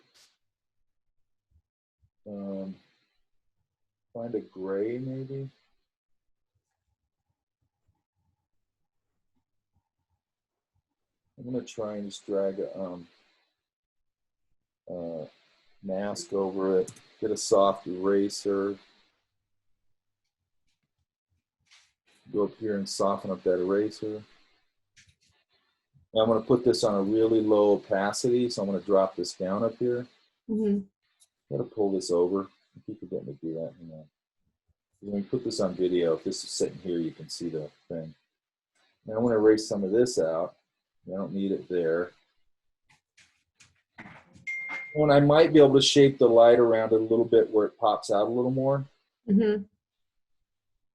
Find a gray maybe. I'm gonna try and just drag a mask over it, get a soft eraser, go up here and soften up that eraser. Now I'm going to put this on a really low opacity, so I'm going to drop this down up here. I'm going to pull this over. I keep forgetting to do that. Hang on. When we put this on video, if this is sitting here, you can see the thing. Now I'm going to erase some of this out. I don't need it there. When I might be able to shape the light around it a little bit where it pops out a little more. You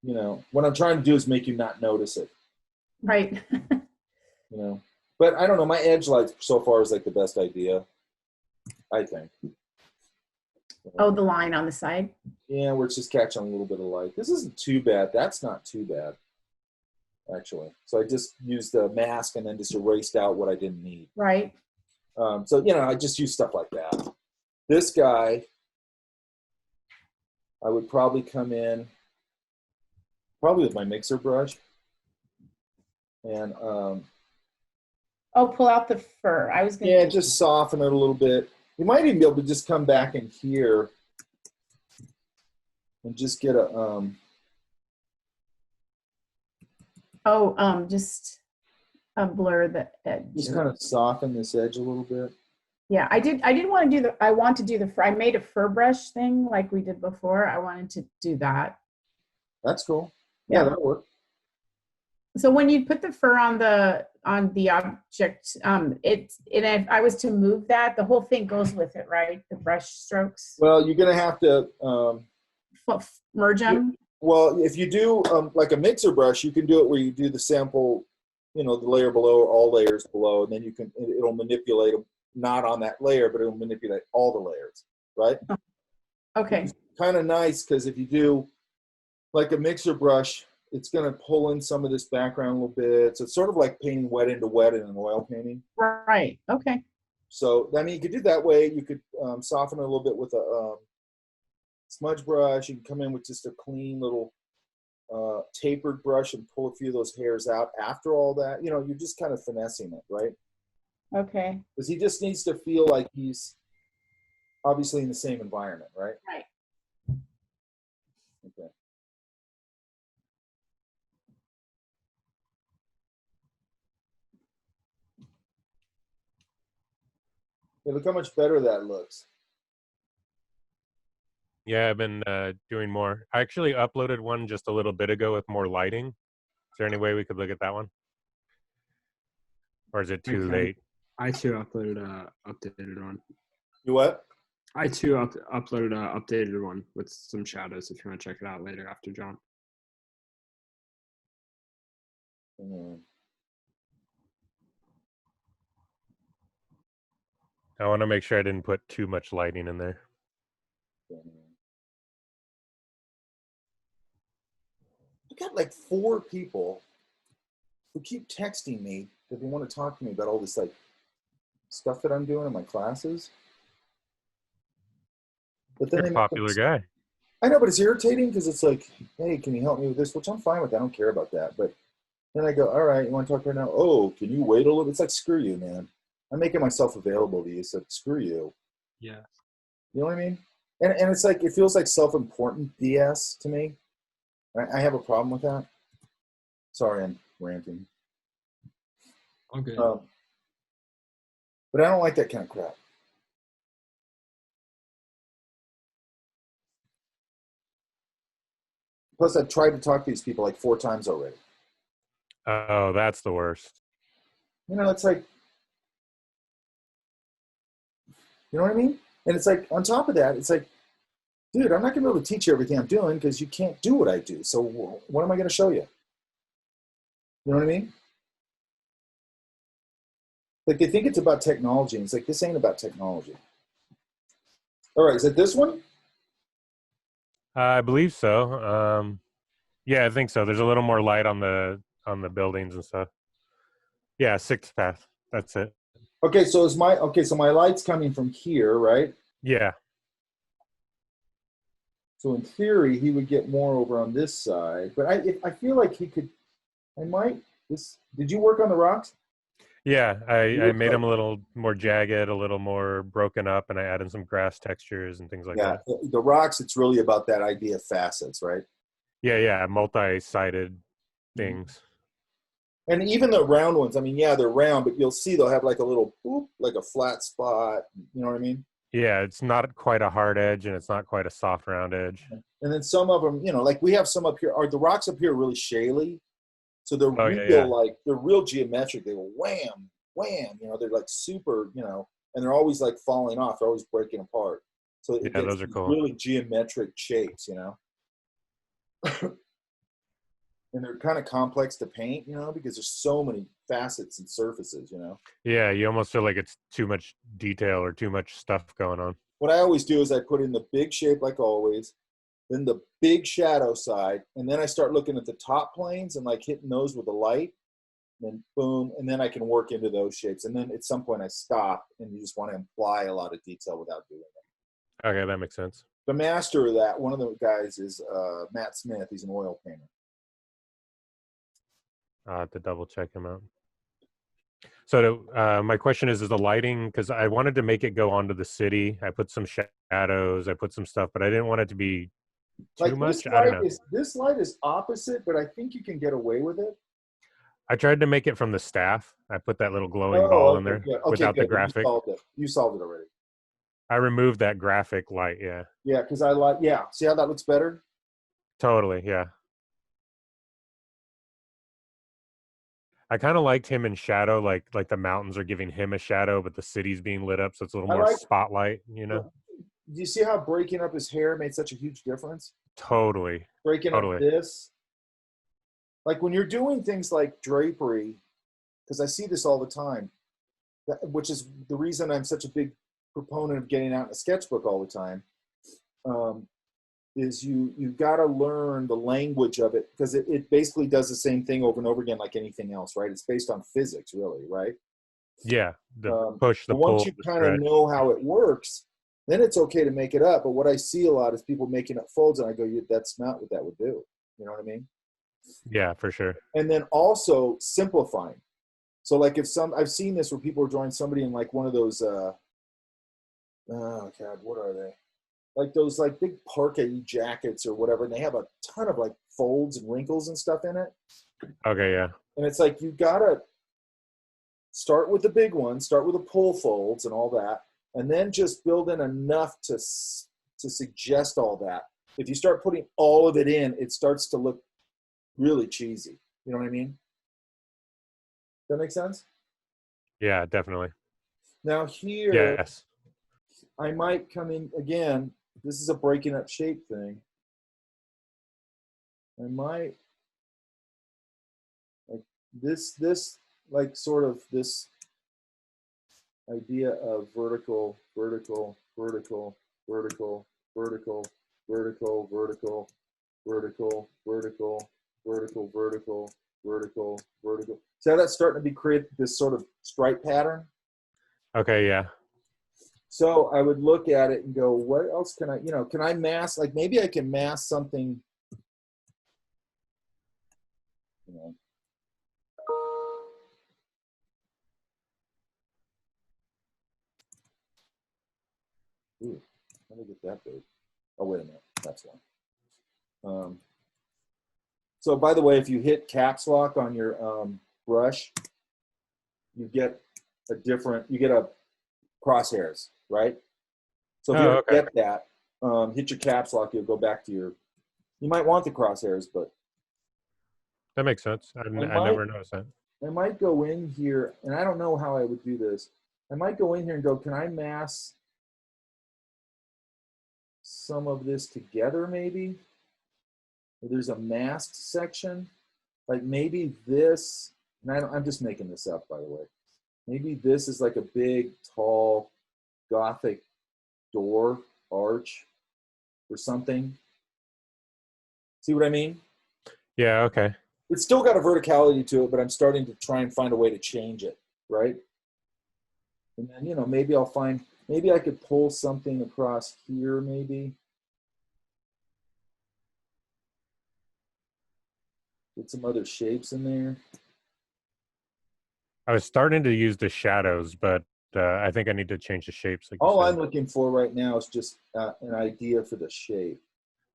know, what I'm trying to do is make you not notice it. right. You know, but I don't know. My edge light so far is like the best idea, I think. Oh, the line on the side. Yeah, where it's just catching a little bit of light. This isn't too bad. That's not too bad, actually. So I just used the mask and then just erased out what I didn't need. Right. So, you know, I just use stuff like that. This guy, I would probably come in, probably with my mixer brush. And, oh, pull out the fur. I was going to. Yeah, just soften it a little bit. You might even be able to just come back in here and just get a, just blur the edge. just kind of soften this edge a little bit. Yeah, I didn't want to do I want to do the fur. I made a fur brush thing like we did before. I wanted to do that. That's cool. Yeah, that'll work. So when you put the fur on the object, if I was to move that, the whole thing goes with it, right? The brush strokes. Well, you're gonna have to merge them? Well, if you do like a mixer brush, you can do it where you do the sample, the layer below or all layers below, and then it'll manipulate them, not on that layer, but it'll manipulate all the layers, right? Okay. It's kind of nice because if you do like a mixer brush, it's going to pull in some of this background a little bit. So it's sort of like painting wet into wet in an oil painting. Right. Okay. So, I mean, you could do it that way. You could soften it a little bit with a smudge brush. You can come in with just a clean little tapered brush and pull a few of those hairs out after all that. You're just kind of finessing it, right? Okay. Because he just needs to feel like he's obviously in the same environment, right? Right. Okay. Hey, look how much better that looks. Yeah, I've been doing more. I actually uploaded one just a little bit ago with more lighting. Is there any way we could look at that one? Or is it too late? I too uploaded a updated one. You what? I too uploaded a updated one with some shadows if you want to check it out later after John. I want to make sure I didn't put too much lighting in there. I got like 4 people who keep texting me that they want to talk to me about all this like stuff that I'm doing in my classes. But then You're a popular guy. I know, but it's irritating because it's like, hey, can you help me with this? Which I'm fine with. I don't care about that. But then I go, all right, you want to talk right now? Oh, can you wait a little? It's like, screw you, man. I'm making myself available to you, so screw you. Yeah. You know what I mean? And it's like, it feels like self-important BS to me. I have a problem with that. Sorry, I'm ranting. Okay. But I don't like that kind of crap. Plus, I've tried to talk to these people like 4 times already. Oh, that's the worst. It's like, you know what I mean? And it's like, on top of that, it's like, dude, I'm not going to be able to teach you everything I'm doing because you can't do what I do. So what am I going to show you? You know what I mean? Like, they think it's about technology, and it's like, this ain't about technology. All right, is it this one? I believe so. Yeah, I think so. There's a little more light on the buildings and stuff. Yeah, 6th path. That's it. Okay, so my light's coming from here, right? Yeah. So in theory, he would get more over on this side. But I feel like he could. Did you work on the rocks? Yeah, I made them a little more jagged, a little more broken up, and I added some grass textures and things like that. Yeah, the rocks, it's really about that idea of facets, right? Yeah, multi-sided things. And even the round ones, I mean, yeah, they're round, but you'll see they'll have like a little boop, like a flat spot. You know what I mean? Yeah, it's not quite a hard edge, and it's not quite a soft round edge. And then some of them, like we have some up here. The rocks up here are really shaly. So they're like they're real geometric. They go wham, wham. They're like super, and they're always like falling off. They're always breaking apart. So yeah, those are cool. Really geometric shapes, and they're kind of complex to paint, because there's so many facets and surfaces, Yeah, you almost feel like it's too much detail or too much stuff going on. What I always do is I put in the big shape like always, then the big shadow side, and then I start looking at the top planes and like hitting those with the light, then boom, and then I can work into those shapes. And then at some point I stop, and you just want to imply a lot of detail without doing it. Okay, that makes sense. The master of that, one of the guys is Matt Smith. He's an oil painter. I'll have to double check him out. So my question is the lighting, because I wanted to make it go onto the city. I put some shadows, I put some stuff, but I didn't want it to be too much. I don't know. This light is opposite, but I think you can get away with it. I tried to make it from the staff. I put that little glowing ball in there without the graphic. You solved it already. I removed that graphic light, yeah. Yeah, because see how that looks better? Totally, yeah. I kind of liked him in shadow, like the mountains are giving him a shadow, but the city's being lit up, so it's a little more spotlight, Do you see how breaking up his hair made such a huge difference? Totally. Breaking up Totally. this. Like when you're doing things like drapery, because I see this all the time, which is the reason I'm such a big proponent of getting out in a sketchbook all the time, is you got to learn the language of it, because it basically does the same thing over and over again like anything else, right? It's based on physics, really, right? Yeah. The push, the but once pull, you the kind of stretch. know how it works, then it's okay to make it up. But what I see a lot is people making up folds, and I go, that's not what that would do. You know what I mean? Yeah, for sure. And then also simplifying. So like if I've seen this where people are drawing somebody in like one of those, oh God, what are they? Like those like big parka jackets or whatever, and they have a ton of like folds and wrinkles and stuff in it. Okay, yeah. And it's like, you gotta start with the big one, start with the pull folds and all that, and then just build in enough to suggest all that. If you start putting all of it in, it starts to look really cheesy. You know what I mean? That make sense? Yeah, definitely. Now here, Yes. I might come in again. This is a breaking up shape thing. I might like this like sort of this idea of vertical, vertical, vertical, vertical, vertical, vertical, vertical, vertical, vertical, vertical, vertical, vertical, vertical. See how that's starting to create this sort of stripe pattern? Okay, yeah. So I would look at it and go, what else can I, can I mask? Like maybe I can mask something, Ooh, how did I get that big? Oh, wait a minute. That's one. So by the way, if you hit caps lock on your brush, you get a crosshairs, right? So if you ever get that, hit your caps lock, you'll go back to you might want the crosshairs, but. That makes sense. I never noticed that. I might go in here, and I don't know how I would do this. I might go in here and go, can I mask some of this together maybe? There's a masked section. Like maybe this, and I'm just making this up, by the way. Maybe this is like a big, tall, Gothic door arch or something. See what I mean? Yeah, okay. It's still got a verticality to it, but I'm starting to try and find a way to change it, right? And then, maybe maybe I could pull something across here, maybe. Get some other shapes in there. I was starting to use the shadows, but I think I need to change the shapes. Like all I'm looking for right now is just an idea for the shape.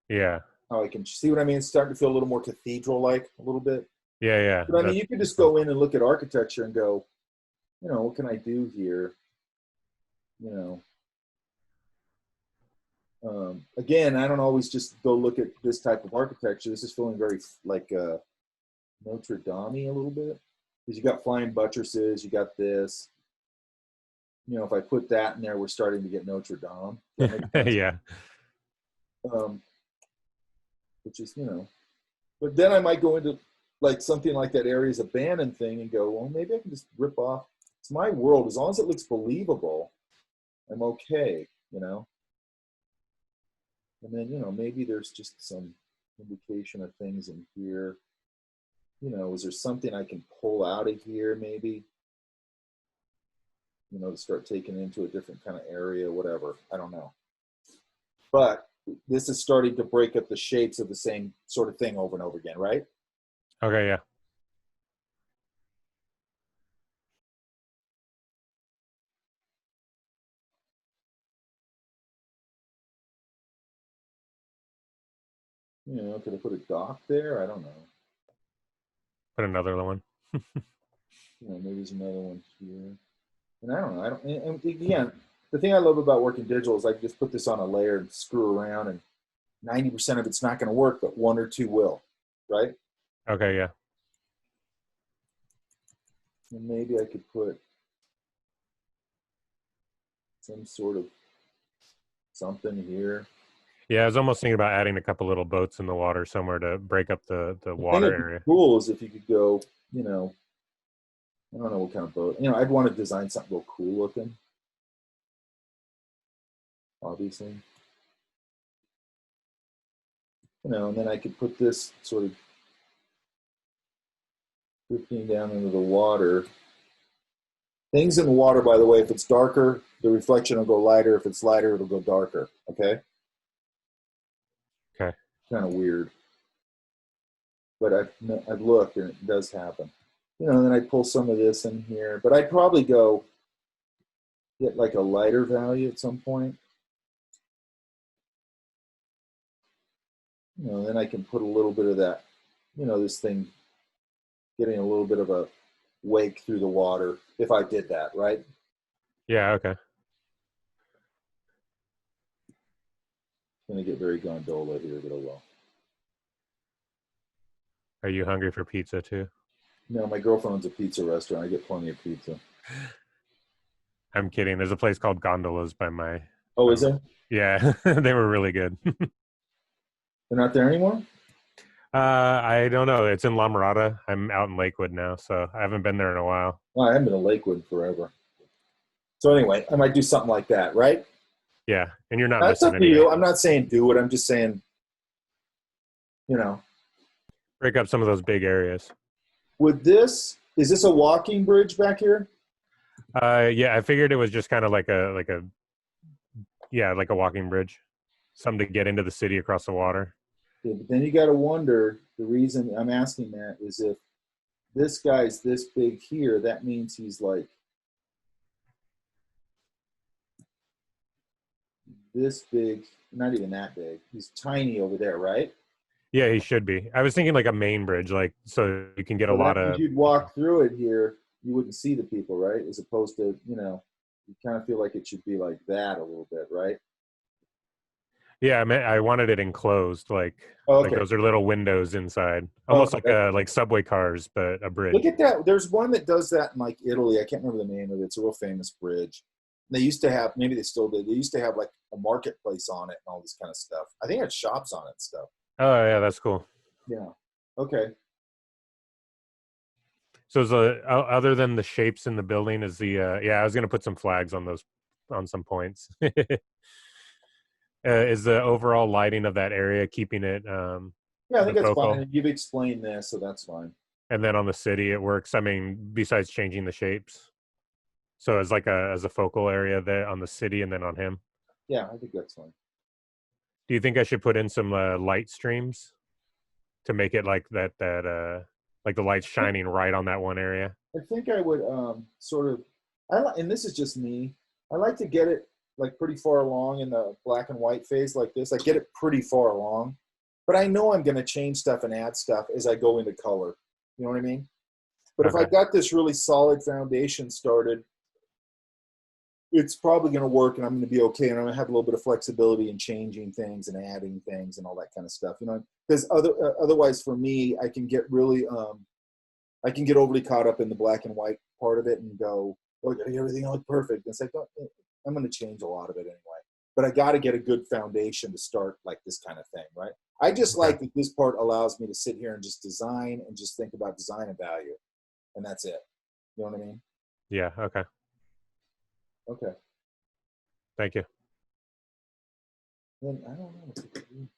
Yeah. How I can see what I mean. It's starting to feel a little more cathedral-like, a little bit. Yeah, yeah. But I mean, you could just go in and look at architecture and go, what can I do here? Again, I don't always just go look at this type of architecture. This is feeling very like Notre Dame a little bit. Because you got flying buttresses, you got this. If I put that in there, we're starting to get Notre Dame. Yeah. Which is, but then I might go into like something like that area's abandoned thing and go, well, maybe I can just rip off. It's my world. As long as it looks believable, I'm okay, And then, maybe there's just some indication of things in here. Is there something I can pull out of here maybe? To start taking it into a different kind of area, whatever. I don't know. But this is starting to break up the shapes of the same sort of thing over and over again, right? Okay, yeah. Could I put a dock there? I don't know. Put another one. Maybe there's another one here. And I don't know. And again, the thing I love about working digital is I can just put this on a layer and screw around, and 90% of it's not going to work, but 1 or 2 will, right? Okay, yeah. And maybe I could put some sort of something here. Yeah, I was almost thinking about adding a couple little boats in the water somewhere to break up the The thing water that'd be area. cool is if you could go, you know, I don't know what kind of boat. You know, I'd want to design something real cool looking. Obviously. You know, and then I could put this sort of drifting down into the water. Things in the water, by the way, if it's darker, the reflection will go lighter. If it's lighter, it'll go darker. Okay? Okay. Kind of weird. But I've looked, and it does happen. You know, and then I'd pull some of this in here. But I'd probably go get like a lighter value at some point. You know, then I can put a little bit of that, you know, this thing getting a little bit of a wake through the water if I did that, right? Yeah, okay. It's going to get very gondola here, but oh well. Are you hungry for pizza too? No, my girlfriend owns a pizza restaurant. I get plenty of pizza. I'm kidding. There's a place called Gondolas by my. Oh, is there? Yeah, they were really good. They're not there anymore? I don't know. It's in La Mirada. I'm out in Lakewood now, so I haven't been there in a while. Well, I haven't been to Lakewood forever. So anyway, I might do something like that, right? Yeah, and you're not That's missing up to anything. you. I'm not saying do it. I'm just saying, you know. Break up some of those big areas. With this, is this a walking bridge back here? Yeah, I figured it was just kind of like a walking bridge, something to get into the city across the water. Yeah, but then you got to wonder, the reason I'm asking that is if this guy's this big here, that means he's like this big, not even that big. He's tiny over there, right? Yeah, he should be. I was thinking like a main bridge, like so you can get a So lot that means of. you'd walk through it here, you wouldn't see the people, right? As opposed to, you know, you kind of feel like it should be like that a little bit, right? Yeah, I wanted it enclosed, like Okay. those are little windows inside, almost like subway cars, but a bridge. Look at that. There's one that does that in like Italy. I can't remember the name of it. It's a real famous bridge. They used to have, maybe they still do. They used to have like a marketplace on it and all this kind of stuff. I think it had shops on it and stuff. Oh yeah, that's cool. Yeah. Okay. So other than the shapes in the building, is the I was gonna put some flags on those on some points. Is the overall lighting of that area keeping it? Yeah, I think that's fine. You've explained this, so that's fine. And then on the city, it works. I mean, besides changing the shapes, so as like as a focal area there on the city, and then on him. Yeah, I think that's fine. Do you think I should put in some light streams to make it like that like the lights shining right on that one area? I think I would sort of, and this is just me, I like to get it like pretty far along in the black and white phase like this. I get it pretty far along, but I know I'm going to change stuff and add stuff as I go into color. You know what I mean? But if I got this really solid foundation started, it's probably going to work and I'm going to be okay. And I'm going to have a little bit of flexibility in changing things and adding things and all that kind of stuff, you know, because otherwise for me, I can get really, I can get overly caught up in the black and white part of it and go, oh, I got to get everything look perfect. And it's like, oh, I'm going to change a lot of it anyway. But I got to get a good foundation to start like this kind of thing, right? I just like that this part allows me to sit here and just design and just think about design and value. And that's it. You know what I mean? Yeah, okay. Okay. Thank you. Then I don't know what to do.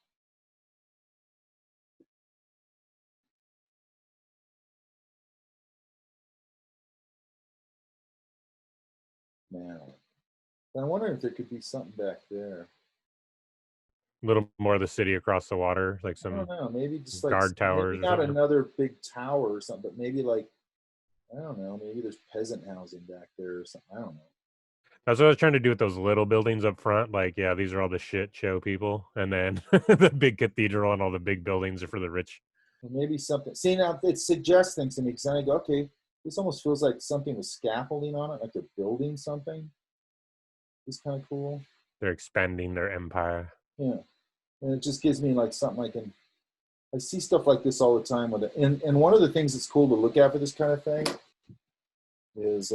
Now, I'm wondering if there could be something back there. A little more of the city across the water, like some. I don't know. Maybe just like guard towers. Maybe not another big tower or something, but maybe like, I don't know. Maybe there's peasant housing back there or something. I don't know. That's what I was trying to do with those little buildings up front. Like, yeah, these are all the shit show people, and then the big cathedral and all the big buildings are for the rich. Maybe something. See, now it suggests things to me because I go, okay, this almost feels like something with scaffolding on it, like they're building something. It's kind of cool. They're expanding their empire. Yeah, and it just gives me like something I see stuff like this all the time with it. And one of the things that's cool to look at for this kind of thing is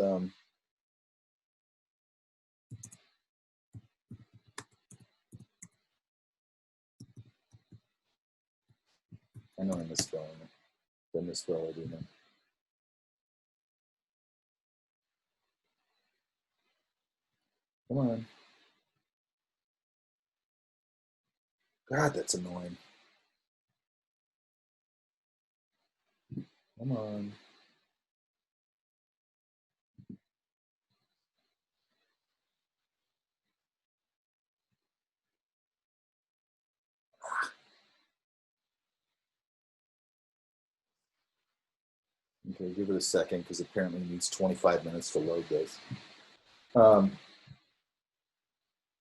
I know I'm misspelling it. I misspell everything. Come on. God, that's annoying. Come on. Okay, give it a second because apparently it needs 25 minutes to load this.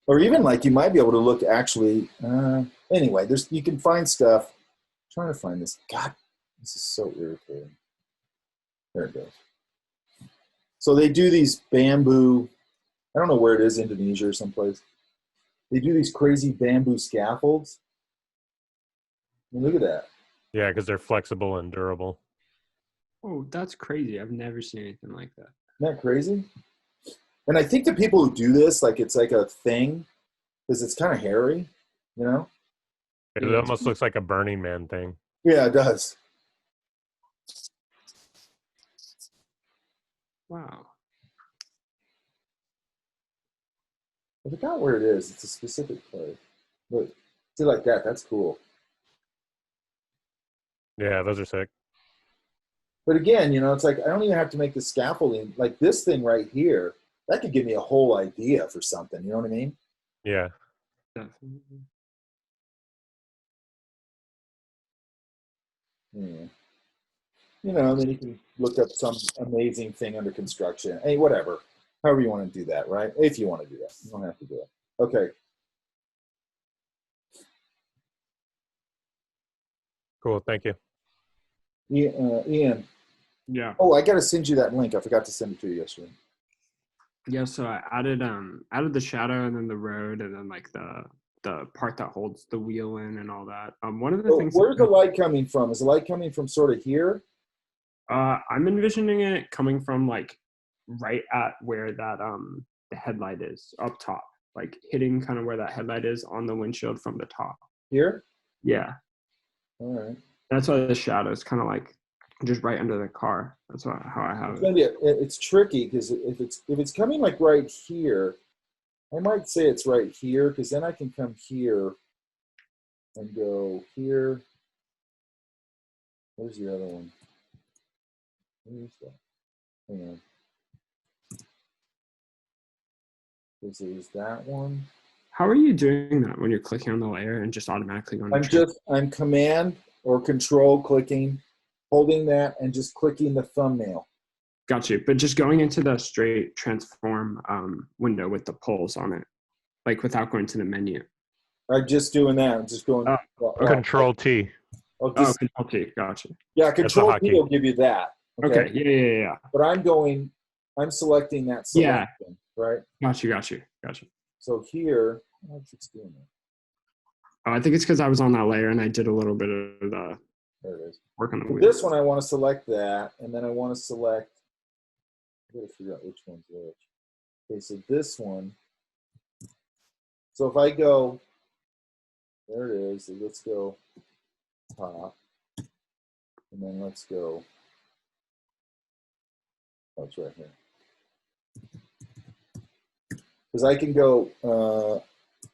Or even like you might be able to look actually. Anyway, you can find stuff. I'm trying to find this. God, this is so irritating. There it goes. So they do these bamboo. I don't know where it is, Indonesia or someplace. They do these crazy bamboo scaffolds. I mean, look at that. Yeah, because they're flexible and durable. Oh, that's crazy. I've never seen anything like that. Isn't that crazy? And I think the people who do this, like it's like a thing, because it's kind of hairy, you know? It almost looks like a Burning Man thing. Yeah, it does. Wow. I forgot where it is. It's a specific place. Look, see like that. That's cool. Yeah, those are sick. But again, you know, it's like I don't even have to make the scaffolding. Like this thing right here, that could give me a whole idea for something. You know what I mean? Yeah. Definitely. Yeah. You know, then you can look up some amazing thing under construction. Hey, whatever. However you want to do that, right? If you want to do that. You don't have to do it. Okay. Cool. Thank you. Ian. Yeah. Oh, I got to send you that link. I forgot to send it to you yesterday. Yeah, so I added the shadow and then the road and then like the part that holds the wheel in and all that. One of the things. Where's the light coming from? Is the light coming from sort of here? I'm envisioning it coming from like right at where that the headlight is up top, like hitting kind of where that headlight is on the windshield from the top. Here? Yeah. All right. That's why the shadow is kind of like just right under the car. That's how I have it. It's tricky because if it's coming like right here, I might say it's right here because then I can come here and go here. Where's the other one? Where's that? Hang on. This is that one. How are you doing that when you're clicking on the layer and just automatically going to I'm command or control clicking, holding that and just clicking the thumbnail. Got you. But just going into the straight transform window with the pulls on it, like without going to the menu. I'm just doing that. I'm just going. Control T. Control T. Gotcha. Yeah, Control T will give you that. Okay. Yeah. But I'm selecting that selection, right? Got you. So here, what's it doing that? I think it's because I was on that layer and I did a little bit of the there it is. Work on the wheel. This one, I want to select that, and then I want to select. I gotta figure out which one's which. Okay, so this one. So if I go, there it is. Let's go top, and then let's go. Oh, it's right here. Because I can go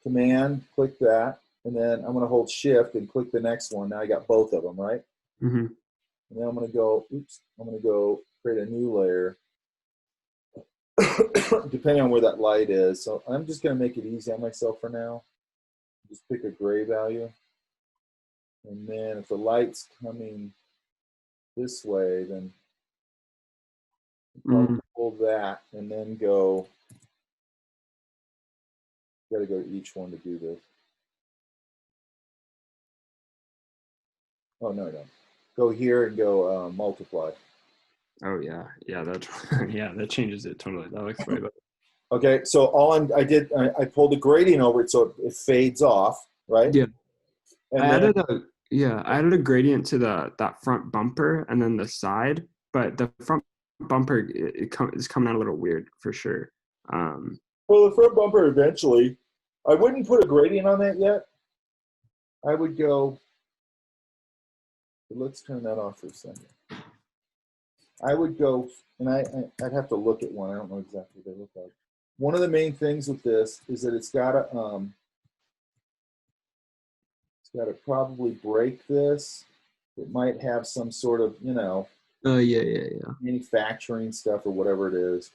command, click that, and then I'm going to hold shift and click the next one. Now I got both of them, right? Mm-hmm. And then I'm going to go, I'm going to go create a new layer depending on where that light is. So I'm just going to make it easy on myself for now. Just pick a gray value. And then if the light's coming this way, then hold that and then go. Got to go to each one to do this. Oh, no, I don't. Go here and go multiply. Oh, yeah. That changes it totally. That looks way better. Okay, so I pulled the gradient over it so it fades off, right? Yeah. And I added a gradient to that front bumper and then the side, but the front bumper is coming out a little weird for sure. Well, the front bumper eventually, I wouldn't put a gradient on that yet. I would go But let's turn that off for a second. I would go, and I'd have to look at one. I don't know exactly what they look like. One of the main things with this is that it's got to probably break this. It might have some sort of, you know, yeah. manufacturing stuff or whatever it is.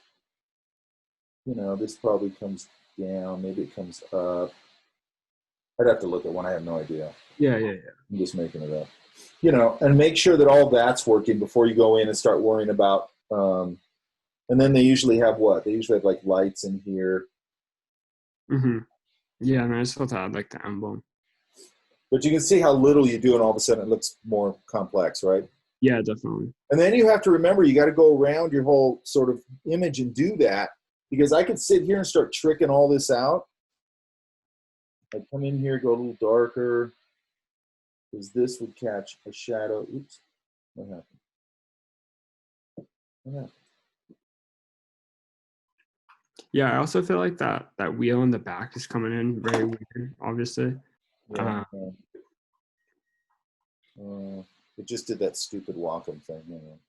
You know, this probably comes down. Maybe it comes up. I'd have to look at one. I have no idea. Yeah. I'm just making it up. You know, and make sure that all that's working before you go in and start worrying about. And then they usually have what? They usually have like lights in here. Mm-hmm. Yeah, and I just thought to add like the emblem. But you can see how little you do, and all of a sudden it looks more complex, right? Yeah, definitely. And then you have to remember you got to go around your whole sort of image and do that, because I could sit here and start tricking all this out. I come in here, go a little darker, because this would catch a shadow. Oops, what happened? What happened? Yeah, I also feel like that wheel in the back is coming in very weird, obviously. Yeah. It just did that stupid Wacom thing. You know.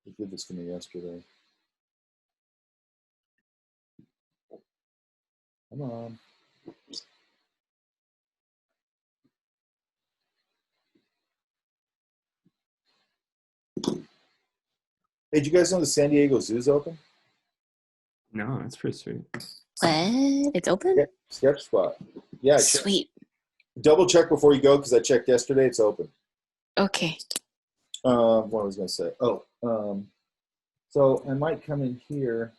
It did this to me yesterday. Come on. Hey, did you guys know the San Diego Zoo's open? No, that's pretty sweet. What? It's open? Yeah, sketch spot. Yeah, Sweet. Double check before you go, because I checked yesterday. It's open. Okay. What was I going to say? So I might come in here,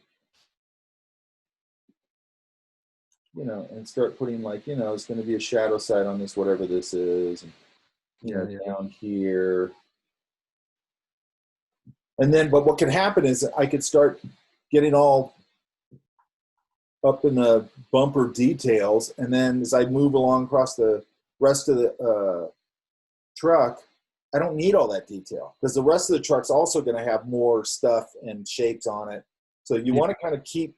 you know, and start putting like, you know, it's going to be a shadow side on this, whatever this is, and, you know, down here. And then, but what can happen is I could start getting all up in the bumper details, and then as I move along across the rest of the truck, I don't need all that detail, because the rest of the truck's also going to have more stuff and shapes on it. So you want to kind of keep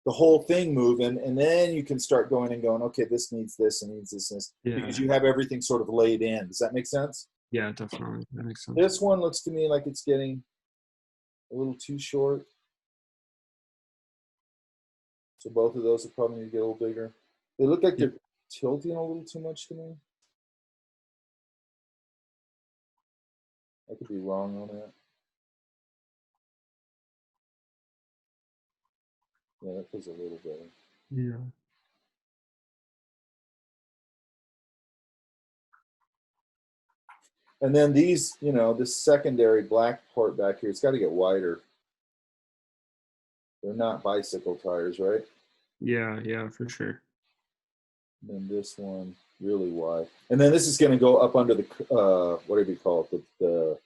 the whole thing moving, and then you can start going and going, okay, this needs this and needs this, and this, because you have everything sort of laid in. Does that make sense? Yeah, definitely. That makes sense. This one looks to me like it's getting a little too short. So both of those will probably need to get a little bigger. They look like they're tilting a little too much to me. I could be wrong on that. Yeah, that feels a little better. Yeah. And then these, you know, this secondary black part back here, it's got to get wider. They're not bicycle tires, right? Yeah, for sure. And then this one really wide. And then this is going to go up under the, whatever you call it, the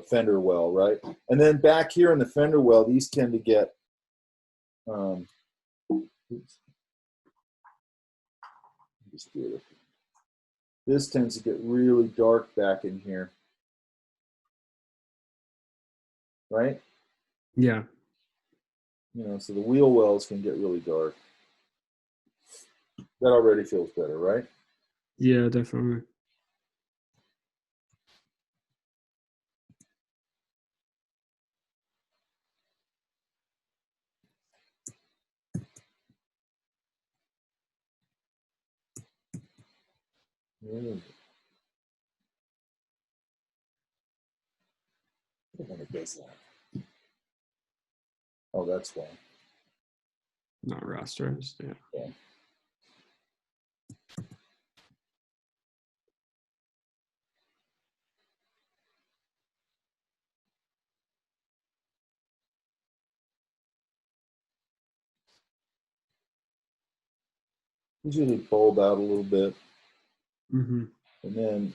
fender well, right? And then back here in the fender well, these tend to get, just do it. This tends to get really dark back in here, right? Yeah. You know, so the wheel wells can get really dark. That already feels better, right? Yeah, definitely. When it does that. Oh, that's why. Not rasterized, yeah. Usually bulb out a little bit. Mm-hmm. And then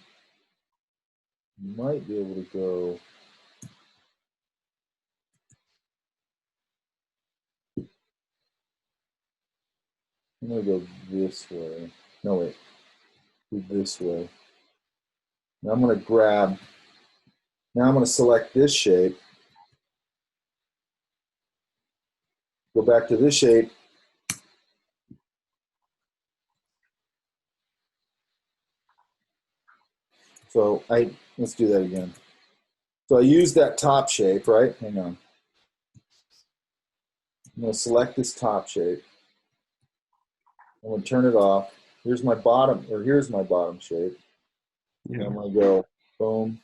you might be able to go. I'm going to go this way. No, wait. Do this way. Now I'm going to grab. Now I'm going to select this shape. Go back to this shape. So let's do that again. So I use that top shape, right? Hang on. I'm going to select this top shape. I'm going to turn it off. Here's my bottom shape. Yeah. And I'm going to go boom.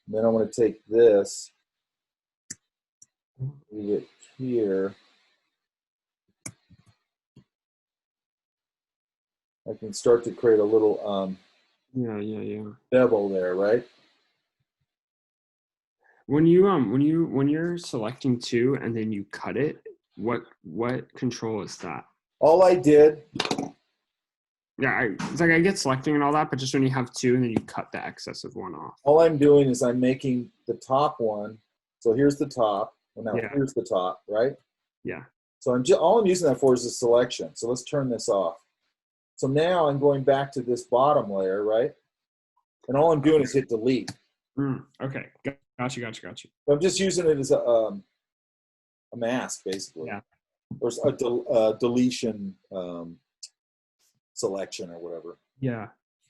And then I'm going to take this, leave it here. I can start to create a little Yeah. bevel there, right? When you're selecting two and then you cut it, what control is that? All I did, Yeah, it's like I get selecting and all that, but just when you have two and then you cut the excess of one off. all I'm doing is I'm making the top one. So here's the top. Well, now Yeah. here's the top, right? Yeah. So all I'm using that for is a selection. So let's turn this off. So now I'm going back to this bottom layer, right? And all I'm doing is hit delete. Okay, gotcha. So I'm just using it as a mask, basically. Yeah. Or a deletion selection or whatever. Yeah.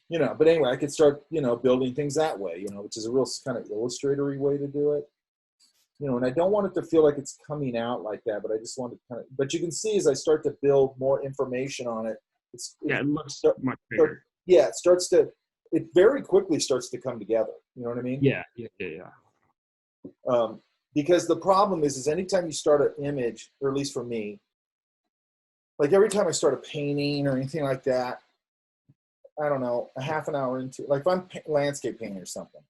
But anyway, I could start, building things that way, which is a real kind of illustratory way to do it. And I don't want it to feel like it's coming out like that, but I just want to but you can see as I start to build more information on it, it looks much bigger. It very quickly starts to come together. You know what I mean? Yeah. Because the problem is anytime you start an image, or at least for me, like every time I start a painting or anything like that, I don't know, a half an hour into it, like if I'm landscape painting or something,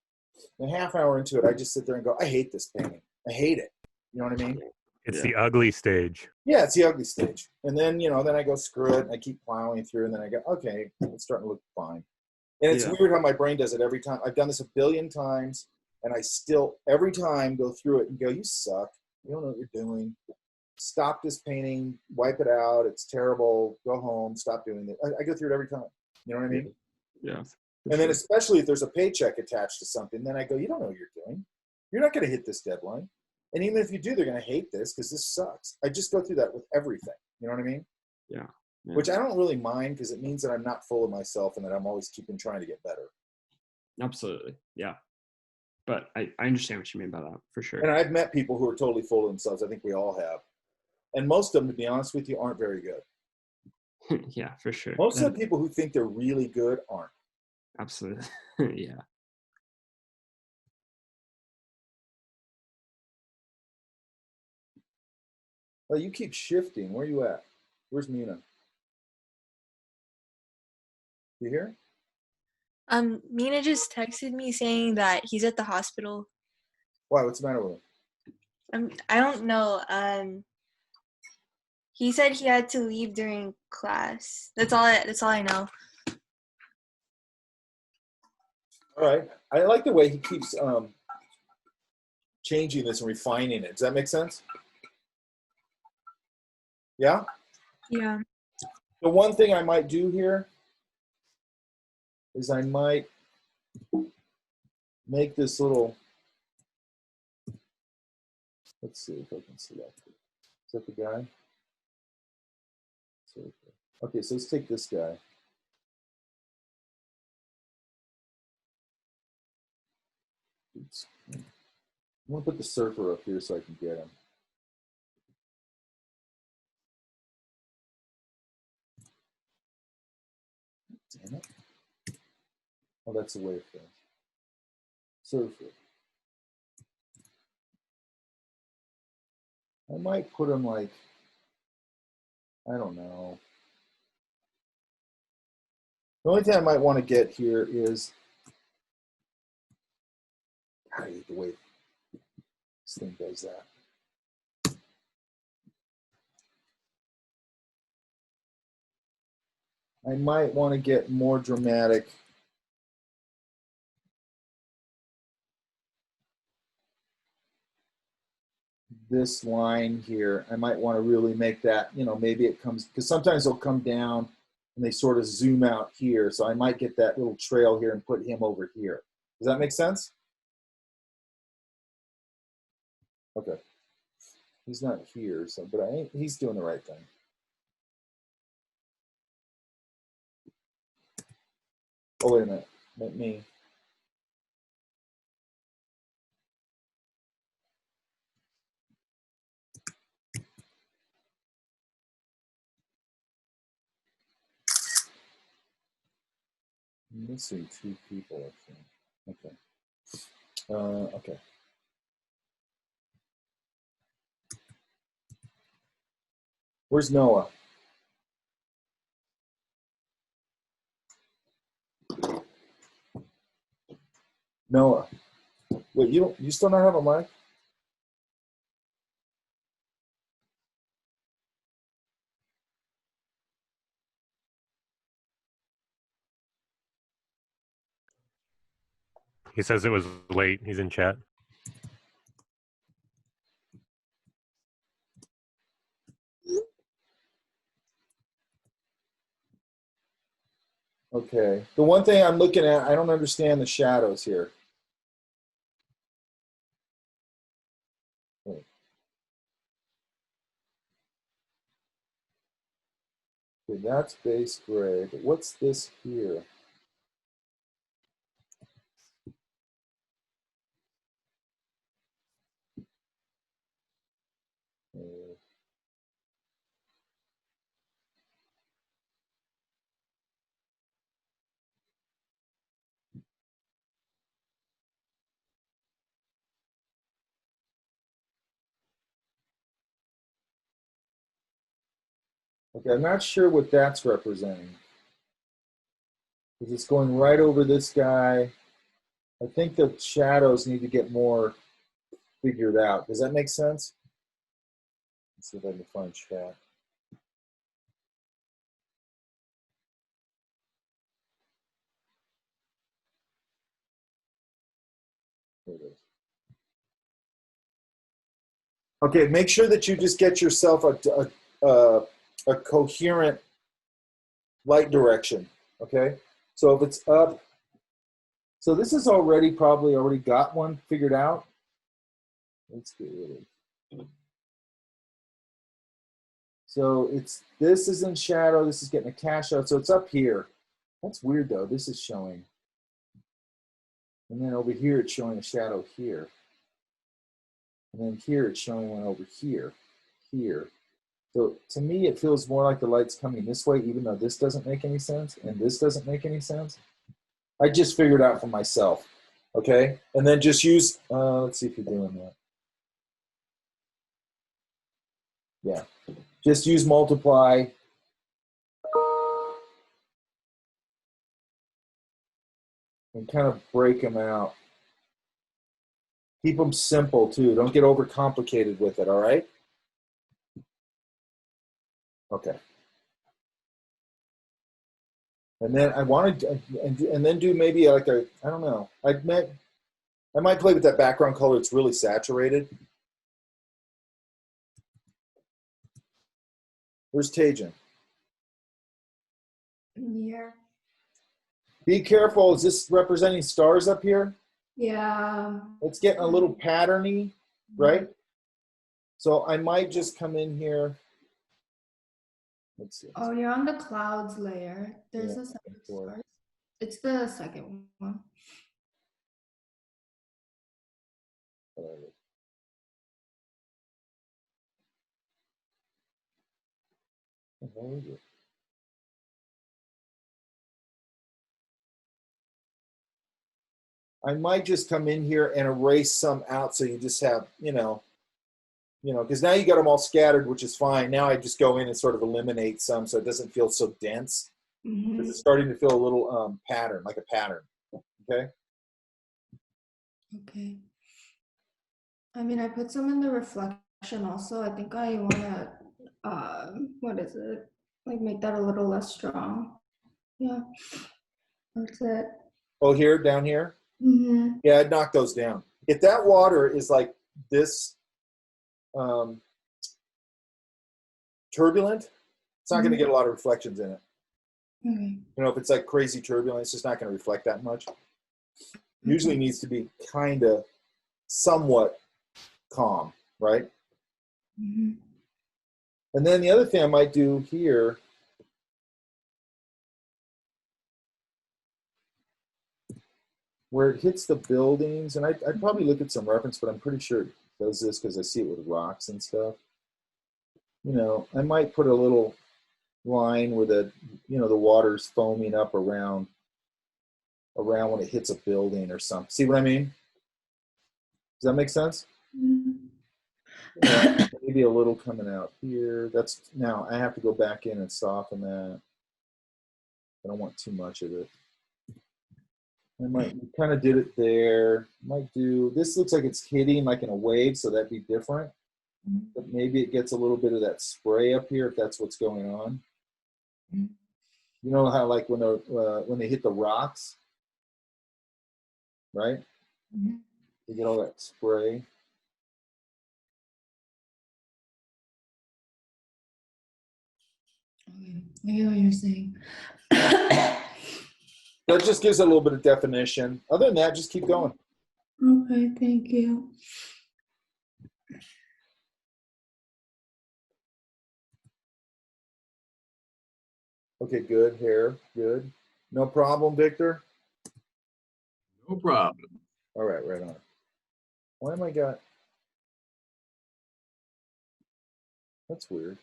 a half hour into it, I just sit there and go, I hate this painting. I hate it. You know what I mean? It's the ugly stage. Yeah, it's the ugly stage. And then, then I go, screw it. And I keep plowing through. And then I go, okay, it's starting to look fine. And it's weird how my brain does it every time. I've done this a billion times. And I still, every time, go through it and go, you suck. You don't know what you're doing. Stop this painting. Wipe it out. It's terrible. Go home. Stop doing it. I go through it every time. You know what I mean? Yeah. And then especially if there's a paycheck attached to something, then I go, you don't know what you're doing. You're not going to hit this deadline. And even if you do, they're going to hate this because this sucks. I just go through that with everything. You know what I mean? Yeah. Which I don't really mind because it means that I'm not full of myself and that I'm always trying to get better. Absolutely. Yeah. But I understand what you mean by that for sure. And I've met people who are totally full of themselves. I think we all have. And most of them, to be honest with you, aren't very good. Yeah, for sure. Most of the people who think they're really good aren't. Absolutely. Yeah. Well, you keep shifting. Where are you at? Where's Mina? You here? Mina just texted me saying that he's at the hospital. Why? What's the matter with him? I don't know. He said he had to leave during class. That's all I know. All right. I like the way he keeps changing this and refining it. Does that make sense? Yeah? Yeah. The one thing I might do here is I might make this little, let's see if I can select it. Is that the guy? Okay, so let's take this guy. Oops. I'm going to put the surfer up here so I can get him. Damn it. Oh, that's a wave thing. Surfer. I might put him like, I don't know. The only thing I might want to get here is, God, I hate the way this thing does that. I might want to get more dramatic. This line here, I might want to really make that, maybe it comes, because sometimes they'll come down and they sort of zoom out here. So I might get that little trail here and put him over here. Does that make sense? Okay. He's not here, so but he's doing the right thing. Oh, wait a minute. Let me I'm missing 2 people, I think. Okay. Okay. Where's Noah? Noah. Wait, you still not have a mic? He says it was late. He's in chat. Okay. The one thing I'm looking at, I don't understand the shadows here. Okay, that's base gray, but what's this here? Okay, I'm not sure what that's representing. Because it's going right over this guy. I think the shadows need to get more figured out. Does that make sense? Let's see if I can find chat. There it is. Okay, make sure that you just get yourself a coherent light direction, okay? So if it's up, so this is probably already got one figured out. Let's get rid of it. So this is in shadow, this is getting a cash out, so it's up here. That's weird though, this is showing. And then over here, it's showing a shadow here. And then here, it's showing one over here, here. So to me, it feels more like the light's coming this way, even though this doesn't make any sense, and this doesn't make any sense. I just figured out for myself, okay? And then just use, let's see if you're doing that. Yeah, just use multiply. And kind of break them out. Keep them simple too. Don't get overcomplicated with it, all right? Okay. And then I wanted to, and then do maybe like a, I don't know. I might play with that background color. It's really saturated. Where's Tajin? Yeah. Be careful. Is this representing stars up here? Yeah. It's getting a little patterny, right? So I might just come in here. Let's see. Oh, you're on the clouds layer. There's Yeah, a second sure. stars. It's the second one. Where is it? I might just come in here and erase some out so you just have, because now you got them all scattered, which is fine. Now I just go in and sort of eliminate some so it doesn't feel so dense. Because it's starting to feel a little pattern, like a pattern. Okay? Okay. I mean, I put some in the reflection also. I think I want to, what is it? Like make that a little less strong. Yeah. That's it. Oh, here, down here? Mm-hmm. Yeah, I'd knock those down. If that water is like this turbulent, it's not going to get a lot of reflections in it. If it's like crazy turbulent, it's just not going to reflect that much. Usually needs to be kind of somewhat calm, right? And then the other thing I might do here, where it hits the buildings, and I'd probably look at some reference, but I'm pretty sure it does this because I see it with rocks and stuff. I might put a little line where the water's foaming up around around when it hits a building or something. See what I mean? Does that make sense? Yeah, maybe a little coming out here. That's now I have to go back in and soften that. I don't want too much of it. I might kind of did it there. Might do this. Looks like it's hitting like in a wave, so that'd be different. But maybe it gets a little bit of that spray up here if that's what's going on. You know how like when they hit the rocks, right? You get all that spray. Okay, I get what you're saying. That just gives it a little bit of definition. Other than that, just keep going. Okay, thank you. Okay, good. Hair, good. No problem, Victor? No problem. All right, right on. Why am I got... That's weird.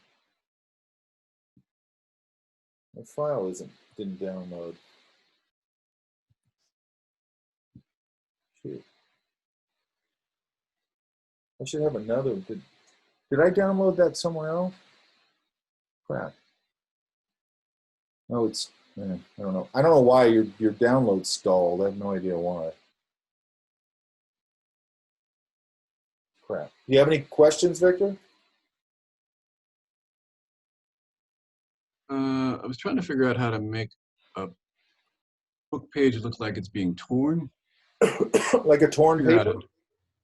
The file didn't download. Shoot. I should have another. Did I download that somewhere else? Crap. No, it's, I don't know. I don't know why your download stalled. I have no idea why. Crap. Do you have any questions, Victor? I was trying to figure out how to make a book page look like it's being torn. Like a torn paper?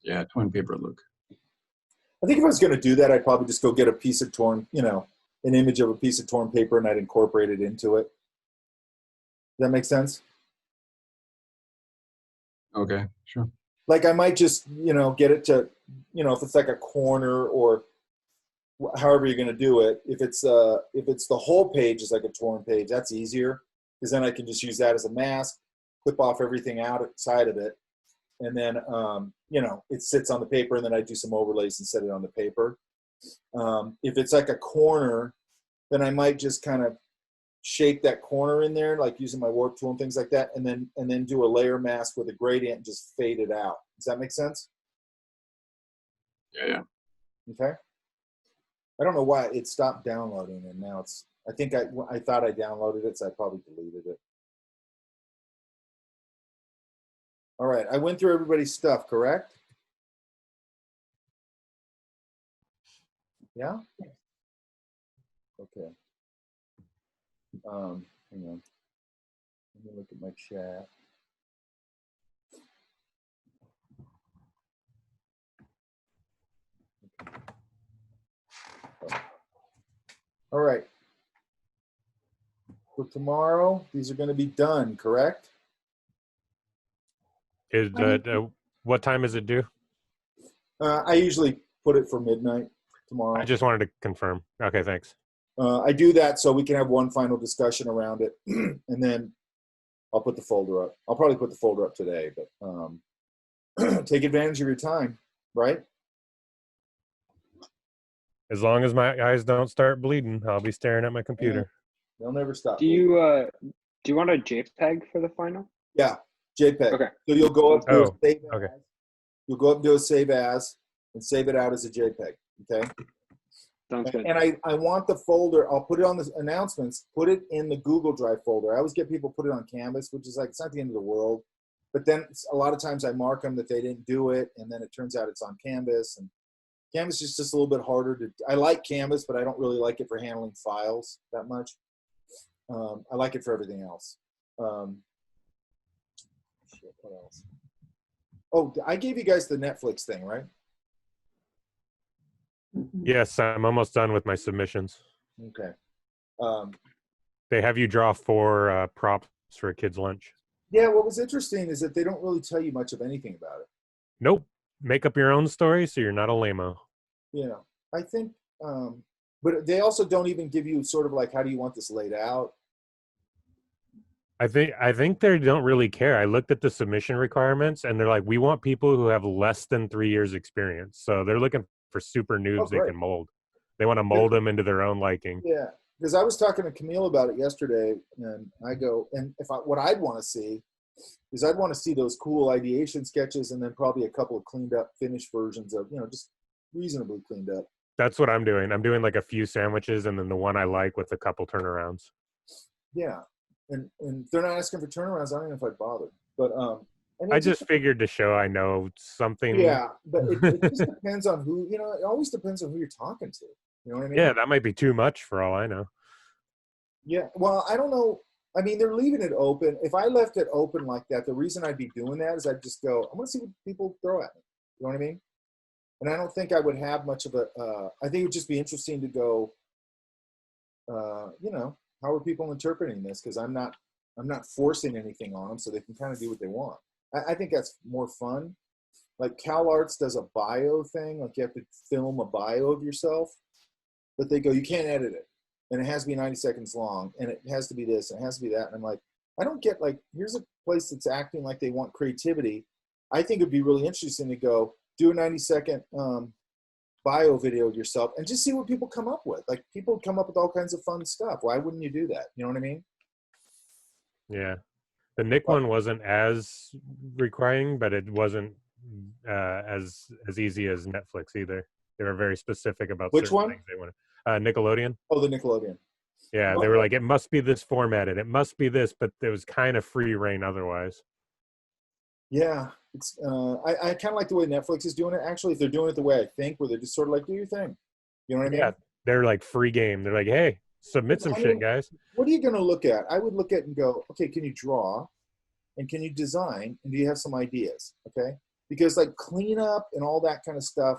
Yeah, torn paper look. I think if I was going to do that, I'd probably just go get a piece of torn, an image of a piece of torn paper, and I'd incorporate it into it. Does that make sense? Okay, sure. Like I might just, get it to, if it's like a corner or however you're going to do it. If it's the whole page is like a torn page, that's easier because then I can just use that as a mask, clip off everything outside of it, and then it sits on the paper, and then I do some overlays and set it on the paper. If it's like a corner, then I might just kind of shape that corner in there, like using my warp tool and things like that, and then do a layer mask with a gradient and just fade it out. Does that make sense? Yeah. Okay. I don't know why it stopped downloading, and now I think I thought I downloaded it, so I probably deleted it. All right, I went through everybody's stuff, correct? Yeah? Okay. Hang on. Let me look at my chat. All right. So tomorrow, these are going to be done, correct? What time is it due? I usually put it for midnight tomorrow. I just wanted to confirm. Okay, thanks. I do that so we can have one final discussion around it, and then I'll put the folder up. I'll probably put the folder up today, but take advantage of your time, right? As long as my eyes don't start bleeding, I'll be staring at my computer. Yeah. They'll never stop. Do you want a JPEG for the final? Yeah, JPEG. Okay. So you'll go up to a save as. Okay. You'll go up and do a save as and save it out as a JPEG. Okay. Sounds good. And I want the folder. I'll put it on the announcements. Put it in the Google Drive folder. I always get people put it on Canvas, which is like it's not the end of the world. But then a lot of times I mark them that they didn't do it, and then it turns out it's on Canvas. And Canvas is just a little bit harder to. I like Canvas, but I don't really like it for handling files that much. I like it for everything else. Shit, what else? Oh, I gave you guys the Netflix thing, right? Yes, I'm almost done with my submissions. Okay. They have you draw 4 props for a kid's lunch. Yeah, what was interesting is that they don't really tell you much of anything about it. Nope. Make up your own story so you're not a lame-o. Yeah, I think, but they also don't even give you sort of like, how do you want this laid out? I think they don't really care. I looked at the submission requirements, and they're like, we want people who have less than 3 years experience. So they're looking for super noobs they can mold. They want to mold them into their own liking. Yeah, because I was talking to Camille about it yesterday, and I go, and what I'd want to see Because I'd want to see those cool ideation sketches and then probably a couple of cleaned up finished versions of, just reasonably cleaned up. That's what I'm doing. I'm doing like a few sandwiches and then the one I like with a couple turnarounds. Yeah. And if they're not asking for turnarounds, I don't know if I'd bother. But I just figured to show I know something. Yeah, but it just depends on who, it always depends on who you're talking to. You know what I mean? Yeah, that might be too much for all I know. Yeah, well, I don't know. I mean, they're leaving it open. If I left it open like that, the reason I'd be doing that is I'd just go, I want to see what people throw at me. You know what I mean? And I don't think I would have much of a, I think it would just be interesting to go, how are people interpreting this? Because I'm not forcing anything on them, so they can kind of do what they want. I think that's more fun. Like CalArts does a bio thing, like you have to film a bio of yourself, but they go, you can't edit it. And it has to be 90 seconds long, and it has to be this, and it has to be that. And I'm like, I don't get, like, here's a place that's acting like they want creativity. I think it'd be really interesting to go do a 90-second bio video of yourself and just see what people come up with. Like, people come up with all kinds of fun stuff. Why wouldn't you do that? You know what I mean? Yeah. The Nick one wasn't as requiring, but it wasn't as easy as Netflix either. They were very specific about which certain one things they wanted. Nickelodeon. Oh, the Nickelodeon. Yeah, they were like, it must be this formatted. It must be this, but it was kind of free reign otherwise. Yeah, it's. I kind of like the way Netflix is doing it. Actually, if they're doing it the way I think, where they're just sort of like, do your thing. You know what I mean? Yeah, they're like free game. They're like, hey, submit some shit, guys. What are you going to look at? I would look at and go, okay, can you draw? And can you design? And do you have some ideas? Okay? Because like cleanup and all that kind of stuff,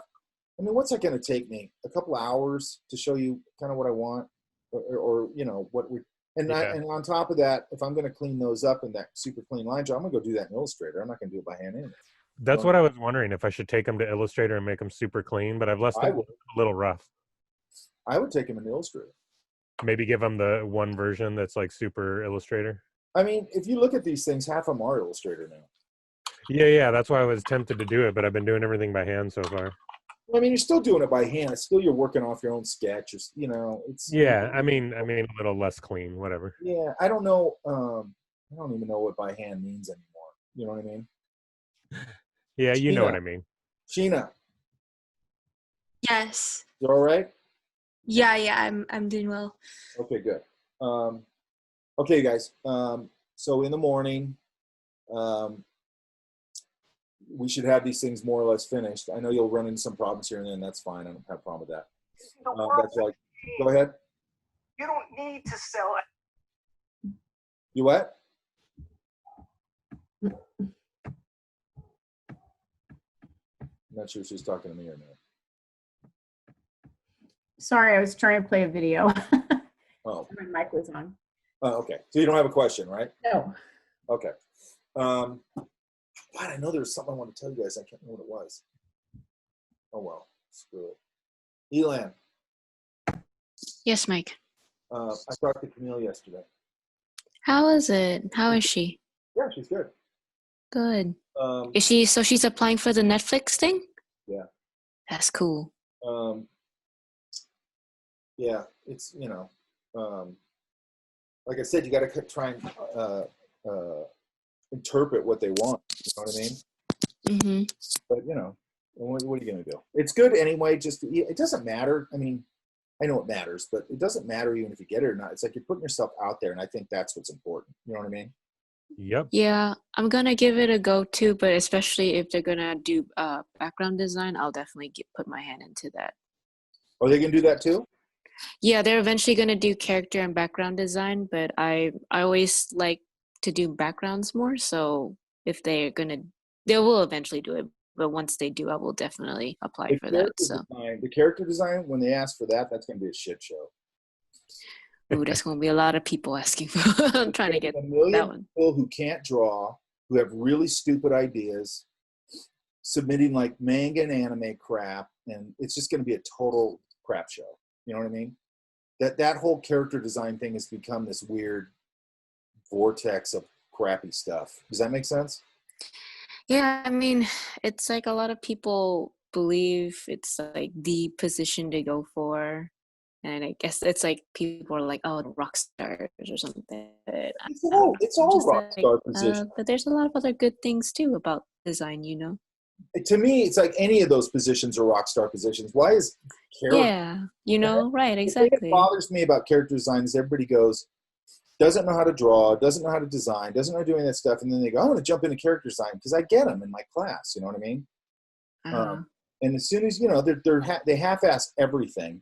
I mean, what's that going to take me? A couple hours to show you kind of what I want, or what we. And and on top of that, if I'm going to clean those up in that super clean line job, I'm going to go do that in Illustrator. I'm not going to do it by hand anyway. That's what I was wondering, if I should take them to Illustrator and make them super clean, but I've left them a little rough. I would take them in Illustrator. Maybe give them the one version that's like super Illustrator. I mean, if you look at these things, half of them are Illustrator now. Yeah, that's why I was tempted to do it, but I've been doing everything by hand so far. Well, I mean, you're still doing it by hand. It's still you're working off your own sketch. It's. Yeah, I mean, a little less clean, whatever. Yeah, I don't know. I don't even know what by hand means anymore. You know what I mean? Yeah, you know what I mean. Sheena. Yes. You all right? Yeah, I'm doing well. Okay, good. Okay, guys. So in the morning, we should have these things more or less finished. I know you'll run into some problems here and then. That's fine. I don't have a problem with that. That's like, go ahead. You don't need to sell it. You what? I'm not sure if she's talking to me or not. Sorry, I was trying to play a video. Oh. My mic was on. Oh, okay. So you don't have a question, right? No. Okay. God, I know there was something I wanted to tell you guys. I can't remember what it was. Oh, well. Screw it. Elan. Yes, Mike. I talked to Camille yesterday. How is it? How is she? Yeah, she's good. Good. Is she? So she's applying for the Netflix thing? Yeah. That's cool. Yeah, it's like I said, you got to try and interpret what they want. You know what I mean? Mm-hmm. But what are you gonna do? It's good anyway. Just it doesn't matter. I mean, I know it matters, but it doesn't matter even if you get it or not. It's like you're putting yourself out there, and I think that's what's important. You know what I mean? Yep. Yeah, I'm gonna give it a go too, but especially if they're gonna do background design, I'll definitely put my hand into that. Are they gonna do that too? Yeah, they're eventually gonna do character and background design, but I always like to do backgrounds more. So if they will eventually do it. But once they do, I will definitely apply for that. So the character design, when they ask for that, that's gonna be a shit show. Ooh, that's gonna be a lot of people asking for. I'm trying to get a million that one. People who can't draw, who have really stupid ideas, submitting like manga and anime crap, and it's just gonna be a total crap show. You know what I mean? That whole character design thing has become this weird vortex of crappy stuff. Does that make sense? Yeah, I mean, it's like a lot of people believe it's like the position to go for, And I guess it's like people are like, oh, rock stars or something. It's all rock star positions. But there's a lot of other good things too about design, you know. To me, it's like any of those positions are rock star positions. Why is character? Yeah, you know, right, The thing exactly. that bothers me about character design is everybody goes, doesn't know how to draw, doesn't know how to design, doesn't know doing that stuff, and then they go, I want to jump into character design because I get them in my class. You know what I mean? And as soon as they half-ass everything,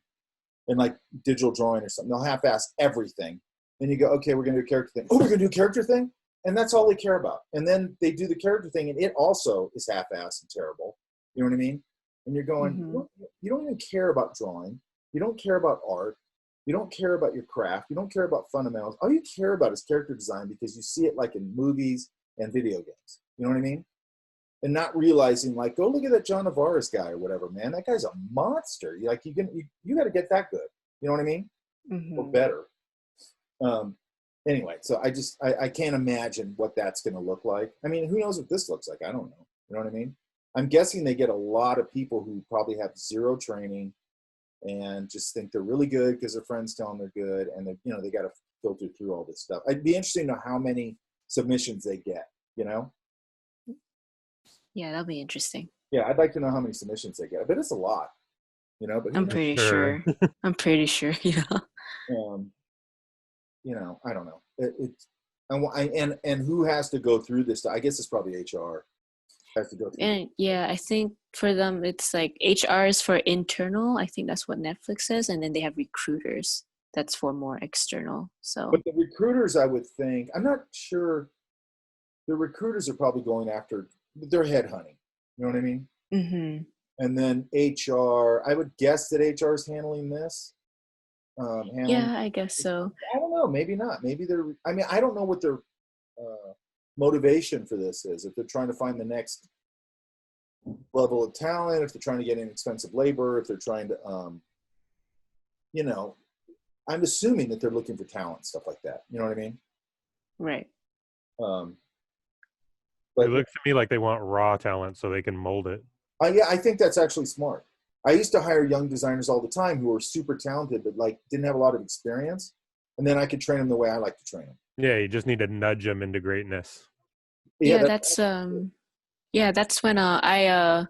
in like digital drawing or something, they'll half-ass everything. Then you go, okay, we're going to do a character thing. Oh, we're going to do a character thing? And that's all they care about. And then they do the character thing, and it also is half-assed and terrible. You know what I mean? And you're going, you don't even care about drawing. You don't care about art. You don't care about your craft. You don't care about fundamentals. All you care about is character design because you see it like in movies and video games. You know what I mean? And not realizing, like, go look at that John Navarez guy or whatever, man. That guy's a monster. You got to get that good. You know what I mean? Or better. Anyway, so I can't imagine what that's going to look like. I mean, who knows what this looks like? I don't know. You know what I mean? I'm guessing they get a lot of people who probably have zero training and just think they're really good because their friends tell them they're good, and they got to filter through all this stuff. It'd be interesting to know how many submissions they get. You know? Yeah, that'll be interesting. Yeah, I'd like to know how many submissions they get. I bet it's a lot. You know, but I'm pretty sure. I'm pretty sure. Yeah. I don't know. And who has to go through this? I guess it's probably HR has to go through. And yeah, I think for them it's like HR is for internal. I think that's what Netflix says, and then they have recruiters. That's for more external. So. But the recruiters, I would think, I'm not sure. The recruiters are probably going after. They're headhunting. You know what I mean? Mm-hmm. And then HR, I would guess that HR is handling this. Yeah, I guess so. I don't know. Maybe not. Maybe I don't know what their motivation for this is. If they're trying to find the next level of talent, if they're trying to get inexpensive labor, if they're trying to, I'm assuming that they're looking for talent, stuff like that. You know what I mean? Right. But it looks to me like they want raw talent so they can mold it. Yeah, I think that's actually smart. I used to hire young designers all the time who were super talented, but like didn't have a lot of experience. And then I could train them the way I like to train them. Yeah, you just need to nudge them into greatness. Yeah, that's when I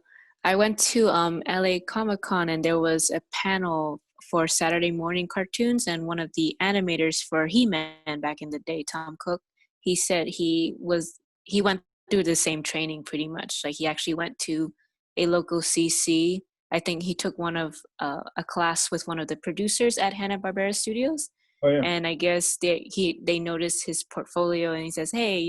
went to LA Comic-Con, and there was a panel for Saturday morning cartoons, and one of the animators for He-Man back in the day, Tom Cook, he said he went through the same training pretty much. Like he actually went to a local CC. I think he took one of a class with one of the producers at Hanna-Barbera Studios. Oh, yeah. And I guess they noticed his portfolio, and he says, hey,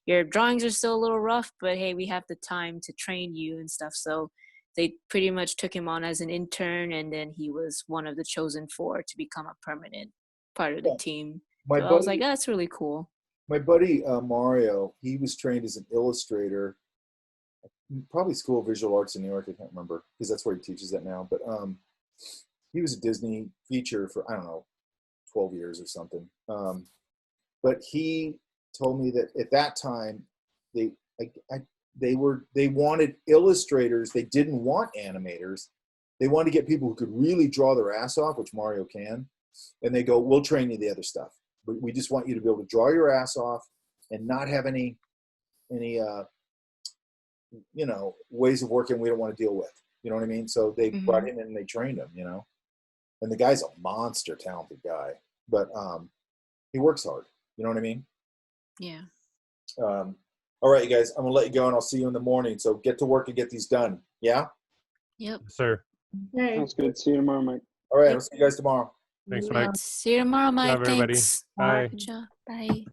your drawings are still a little rough, but hey, we have the time to train you and stuff. So they pretty much took him on as an intern, and then he was one of the chosen 4 to become a permanent part of the team. I was like, oh, that's really cool. My buddy Mario, he was trained as an illustrator, probably School of Visual Arts in New York. I can't remember because that's where he teaches that now. But he was a Disney feature for, I don't know, 12 years or something. But he told me that at that time they wanted illustrators. They didn't want animators. They wanted to get people who could really draw their ass off, which Mario can. And they go, we'll train you the other stuff. But we just want you to be able to draw your ass off and not have any ways of working we don't want to deal with. You know what I mean? So they brought him in and they trained him, And the guy's a monster talented guy. But he works hard. You know what I mean? Yeah. All right, you guys, I'm going to let you go, and I'll see you in the morning. So get to work and get these done. Yeah? Yep. Sir. Okay. Sounds good. See you tomorrow, Mike. All right, I'll see you guys tomorrow. Thanks, Mike. See you tomorrow, Mike. Love everybody. Thanks. Bye. Good job. Bye.